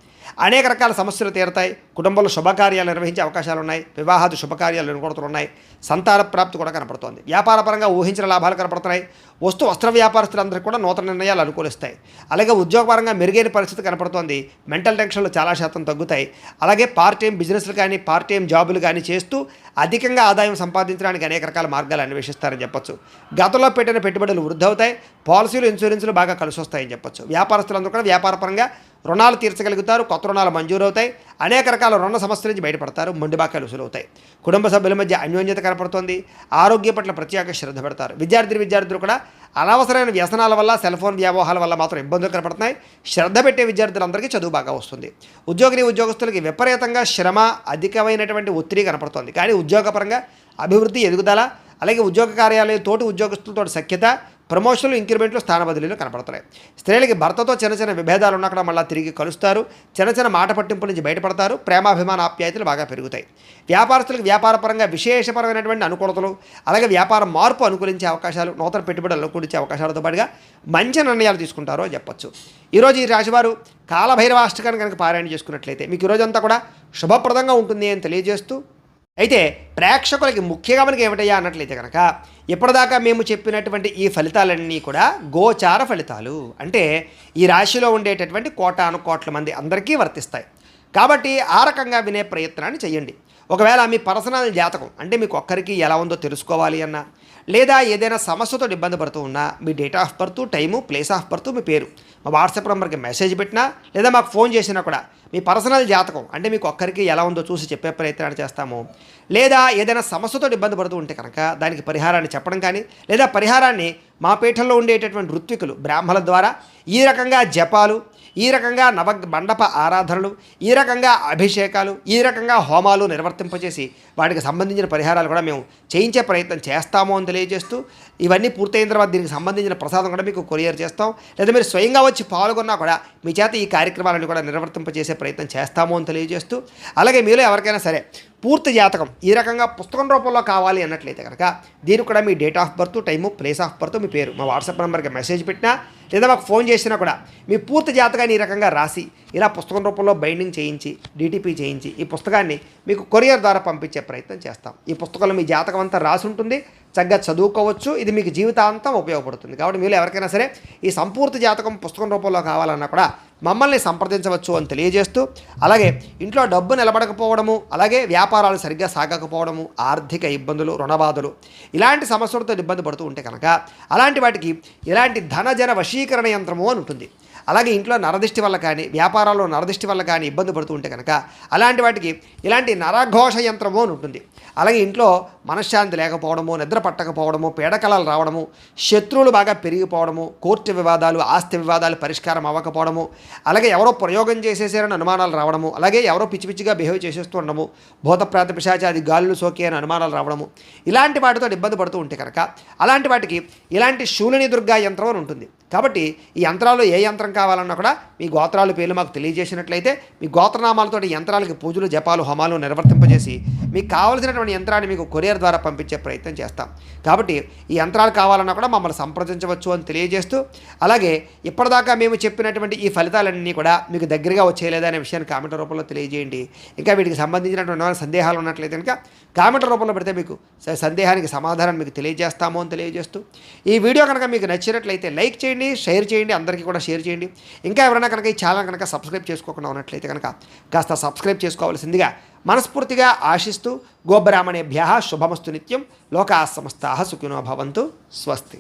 అనేక రకాల సమస్యలు తీరుతాయి. కుటుంబంలో శుభకార్యాలు నిర్వహించే అవకాశాలు ఉన్నాయి. వివాహాది శుభకార్యాలు అనుకూలతలు ఉన్నాయి. సంతాన ప్రాప్తి కూడా కనపడుతోంది. వ్యాపారపరంగా ఊహించిన లాభాలు కనపడుతున్నాయి. వస్త్ర వ్యాపారస్తులందరికీ కూడా నూతన నిర్ణయాలు అనుకూలిస్తాయి. అలాగే ఉద్యోగపరంగా మెరుగైన పరిస్థితి కనపడుతోంది. మెంటల్ టెన్షన్లు చాలా శాతం తగ్గుతాయి. అలాగే పార్ట్ టైం బిజినెస్లు కానీ, పార్ట్ టైం జాబులు కానీ చేస్తూ అధికంగా ఆదాయం సంపాదించడానికి అనేక రకాల మార్గాలు అన్వేషిస్తారని చెప్పొచ్చు. గతంలో పెట్టిన పెట్టుబడులు వృద్ధి అవుతాయి. పాలసీలు, ఇన్సూరెన్సులు బాగా కలిసి వస్తాయని చెప్పొచ్చు. వ్యాపారస్తులందరూ కూడా వ్యాపారపరంగా రుణాలు తీర్చగలుగుతారు. కొత్త రుణాలు మంజూరు అవుతాయి. అనేక రకాల రుణ సమస్యల నుంచి బయటపడతారు. మొండిబాకాయలు వసూలవుతాయి. కుటుంబ సభ్యుల మధ్య అన్యోన్యత కనపడుతోంది. ఆరోగ్య పట్ల ప్రత్యేక శ్రద్ధ పెడతారు. విద్యార్థులు కూడా అనవసరమైన వ్యసనాల వల్ల, సెల్ ఫోన్ వ్యామోహాల వల్ల మాత్రం ఇబ్బందులు కనపడుతున్నాయి. శ్రద్ధ పెట్టే విద్యార్థులందరికీ చదువు బాగా వస్తుంది. ఉద్యోగస్తులకి విపరీతంగా శ్రమ, అధికమైనటువంటి ఒత్తిడి కనపడుతోంది. కానీ ఉద్యోగపరంగా అభివృద్ధి, ఎదుగుదల, అలాగే ఉద్యోగ కార్యాలయం తోటి ఉద్యోగస్తులతో సఖ్యత, ప్రమోషన్లు, ఇంక్రిమెంట్లు, స్థాన బదిలీలు కనపడుతున్నాయి. స్త్రీలకి భర్తతో చిన్న విభేదాలు ఉన్నా కూడా మళ్ళీ తిరిగి కలుస్తారు. చిన్న మాట పట్టింపుల నుంచి బయటపడతారు. ప్రేమాభిమాన ఆప్యాయతలు బాగా పెరుగుతాయి. వ్యాపారస్తులకు వ్యాపారపరంగా విశేషపరమైనటువంటి అనుకూలతలు, అలాగే వ్యాపార మార్పు అనుకూలించే అవకాశాలు, నూతన పెట్టుబడులు అనుకూలించే అవకాశాలతో పాటుగా మంచి నిర్ణయాలు తీసుకుంటారో అని చెప్పొచ్చు. ఈరోజు ఈ రాశివారు కాలభైరవాష్టకాన్ని కనుక పారాయణ చేసుకున్నట్లయితే మీకు ఈరోజంతా కూడా శుభప్రదంగా ఉంటుంది అని తెలియజేస్తూ, అయితే ప్రేక్షకులకి ముఖ్యంగా మనకి ఏమిటయ్యా అన్నట్లయితే కనుక ఇప్పటిదాకా మేము చెప్పినటువంటి ఈ ఫలితాలన్నీ కూడా గోచార ఫలితాలు. అంటే ఈ రాశిలో ఉండేటటువంటి కోట్ల మంది అందరికీ వర్తిస్తాయి. కాబట్టి ఆ రకంగా వినే ప్రయత్నాన్ని చేయండి. ఒకవేళ మీ పర్సనల్ జాతకం అంటే మీకు ఒక్కరికి ఎలా ఉందో తెలుసుకోవాలి అన్నా, లేదా ఏదైనా సమస్యతో ఇబ్బంది పడుతూ ఉన్నా మీ date of birth, time, place of birth, మీ పేరు మా వాట్సాప్ నెంబర్కి మెసేజ్ పెట్టినా, లేదా మాకు ఫోన్ చేసినా కూడా మీ పర్సనల్ జాతకం అంటే మీకు ఒక్కరికి ఎలా ఉందో చూసి చెప్పే ప్రయత్నాన్ని చేస్తాము. లేదా ఏదైనా సమస్యతో ఇబ్బంది పడుతూ ఉంటే కనుక దానికి పరిహారాన్ని చెప్పడం కానీ, లేదా పరిహారాన్ని మా పీఠంలో ఉండేటటువంటి ఋత్వికులు, బ్రాహ్మణుల ద్వారా ఈ రకంగా జపాలు, ఈ రకంగా మండప ఆరాధనలు, ఈ రకంగా అభిషేకాలు, ఈ రకంగా హోమాలు నిర్వర్తింపచేసి వాటికి సంబంధించిన పరిహారాలు కూడా మేము చేయించే ప్రయత్నం చేస్తాము అని తెలియజేస్తూ, ఇవన్నీ పూర్తయిన తర్వాత దీనికి సంబంధించిన ప్రసాదం కూడా మీకు కొరియర్ చేస్తాం. లేదా మీరు స్వయంగా వచ్చి పాల్గొన్నా కూడా మీ చేత ఈ కార్యక్రమాలను కూడా నిర్వర్తింపచేసే ప్రయత్నం చేస్తాము అని తెలియజేస్తూ, అలాగే మీలో ఎవరికైనా సరే పూర్తి జాతకం ఈ రకంగా పుస్తకం రూపంలో కావాలి అన్నట్లయితే కనుక దీనికి కూడా మీ date of birth, time, place of birth, మీ పేరు మా వాట్సాప్ నెంబర్కి మెసేజ్ పెట్టినా, లేదా మాకు ఫోన్ చేసినా కూడా మీ పూర్తి జాతకాన్ని ఈ రకంగా రాసి ఇలా పుస్తకం రూపంలో బైండింగ్ చేయించి, డిటిపి చేయించి ఈ పుస్తకాన్ని మీకు కొరియర్ ద్వారా పంపించే ప్రయత్నం చేస్తాం. ఈ పుస్తకంలో మీ జాతకం అంతా రాసి ఉంటుంది. చక్కగా చదువుకోవచ్చు. ఇది మీకు జీవితాంతం ఉపయోగపడుతుంది. కాబట్టి మీరు ఎవరికైనా సరే ఈ సంపూర్తి జాతకం పుస్తకం రూపంలో కావాలన్నా కూడా మమ్మల్ని సంప్రదించవచ్చు అని తెలియజేస్తూ, అలాగే ఇంట్లో డబ్బు నిలబడకపోవడము, అలాగే వ్యాపారాలు సరిగ్గా సాగకపోవడము, ఆర్థిక ఇబ్బందులు, రుణబాధలు, ఇలాంటి సమస్యలతో ఇబ్బంది పడుతూ ఉంటే కనుక అలాంటి వాటికి ఇలాంటి ధనజన వశీకరణ యంత్రము అని ఉంటుంది. అలాగే ఇంట్లో నరదిష్టి వల్ల కానీ వ్యాపారాల్లో నరదిష్టి వల్ల కానీ ఇబ్బంది పడుతూ ఉంటే కనుక అలాంటి వాటికి ఇలాంటి నరఘోష యంత్రము అని ఉంటుంది. అలాగే ఇంట్లో మనశ్శాంతి లేకపోవడము, నిద్ర పట్టకపోవడము, పీడకలలు రావడము, శత్రువులు బాగా పెరిగిపోవడము, కోర్టు వివాదాలు, ఆస్తి వివాదాలు పరిష్కారం అవ్వకపోవడము, అలాగే ఎవరో ప్రయోగం చేసేసారని అనుమానాలు రావడము, అలాగే ఎవరో పిచ్చి పిచ్చిగా బిహేవ్ చేసేస్తూ ఉండడము, భూతప్రేత పిశాచాది గాలులు సోకే అని అనుమానాలు రావడము, ఇలాంటి వాటితో ఇబ్బంది పడుతూ ఉంటే కనుక అలాంటి వాటికి ఇలాంటి శూలిని దుర్గా యంత్రం అని ఉంటుంది. కాబట్టి ఈ యంత్రాలు ఏ యంత్రం కావాలన్నా కూడా మీ గోత్రాల పేర్లు మాకు తెలియజేసినట్లయితే మీ గోత్రనామాలతో యంత్రాలకి పూజలు, జపాలు, హోమాలు నిర్వర్తింపజేసి మీకు కావలసినటువంటి యంత్రాన్ని మీకు కొరియర్ ద్వారా పంపించే ప్రయత్నం చేస్తాం. కాబట్టి ఈ యంత్రాలు కావాలన్నా కూడా మమ్మల్ని సంప్రదించవచ్చు అని తెలియజేస్తూ, అలాగే ఇప్పటిదాకా మేము చెప్పినటువంటి ఈ ఫలితాలన్నీ కూడా మీకు దగ్గరగా వచ్చేయలేదా అనే విషయాన్ని కామెంట్ రూపంలో తెలియజేయండి. ఇంకా వీటికి సంబంధించినటువంటి సందేహాలు ఉన్నట్లయితే కనుక కామెంట్ రూపంలో పెడితే మీకు సందేహానికి సమాధానం మీకు తెలియజేస్తాము అని తెలియజేస్తూ, ఈ వీడియో కనుక మీకు నచ్చినట్లయితే లైక్ చేయండి, షేర్ చేయండి, అందరికీ కూడా షేర్ చేయండి. ఇంకా ఎవరైనా కనుక ఈ ఛానల్ కనుక సబ్స్క్రైబ్ చేసుకోకుండా ఉన్నట్లయితే కనుక కాస్త సబ్స్క్రైబ్ చేసుకోవాల్సిందిగా మనస్ఫూర్తిగా ఆశిస్తూ, గోబ్రాహ్మణేభ్యః శుభమస్తు నిత్యం, లోకాః సమస్తాః సుఖినో భవంతు. స్వస్తి.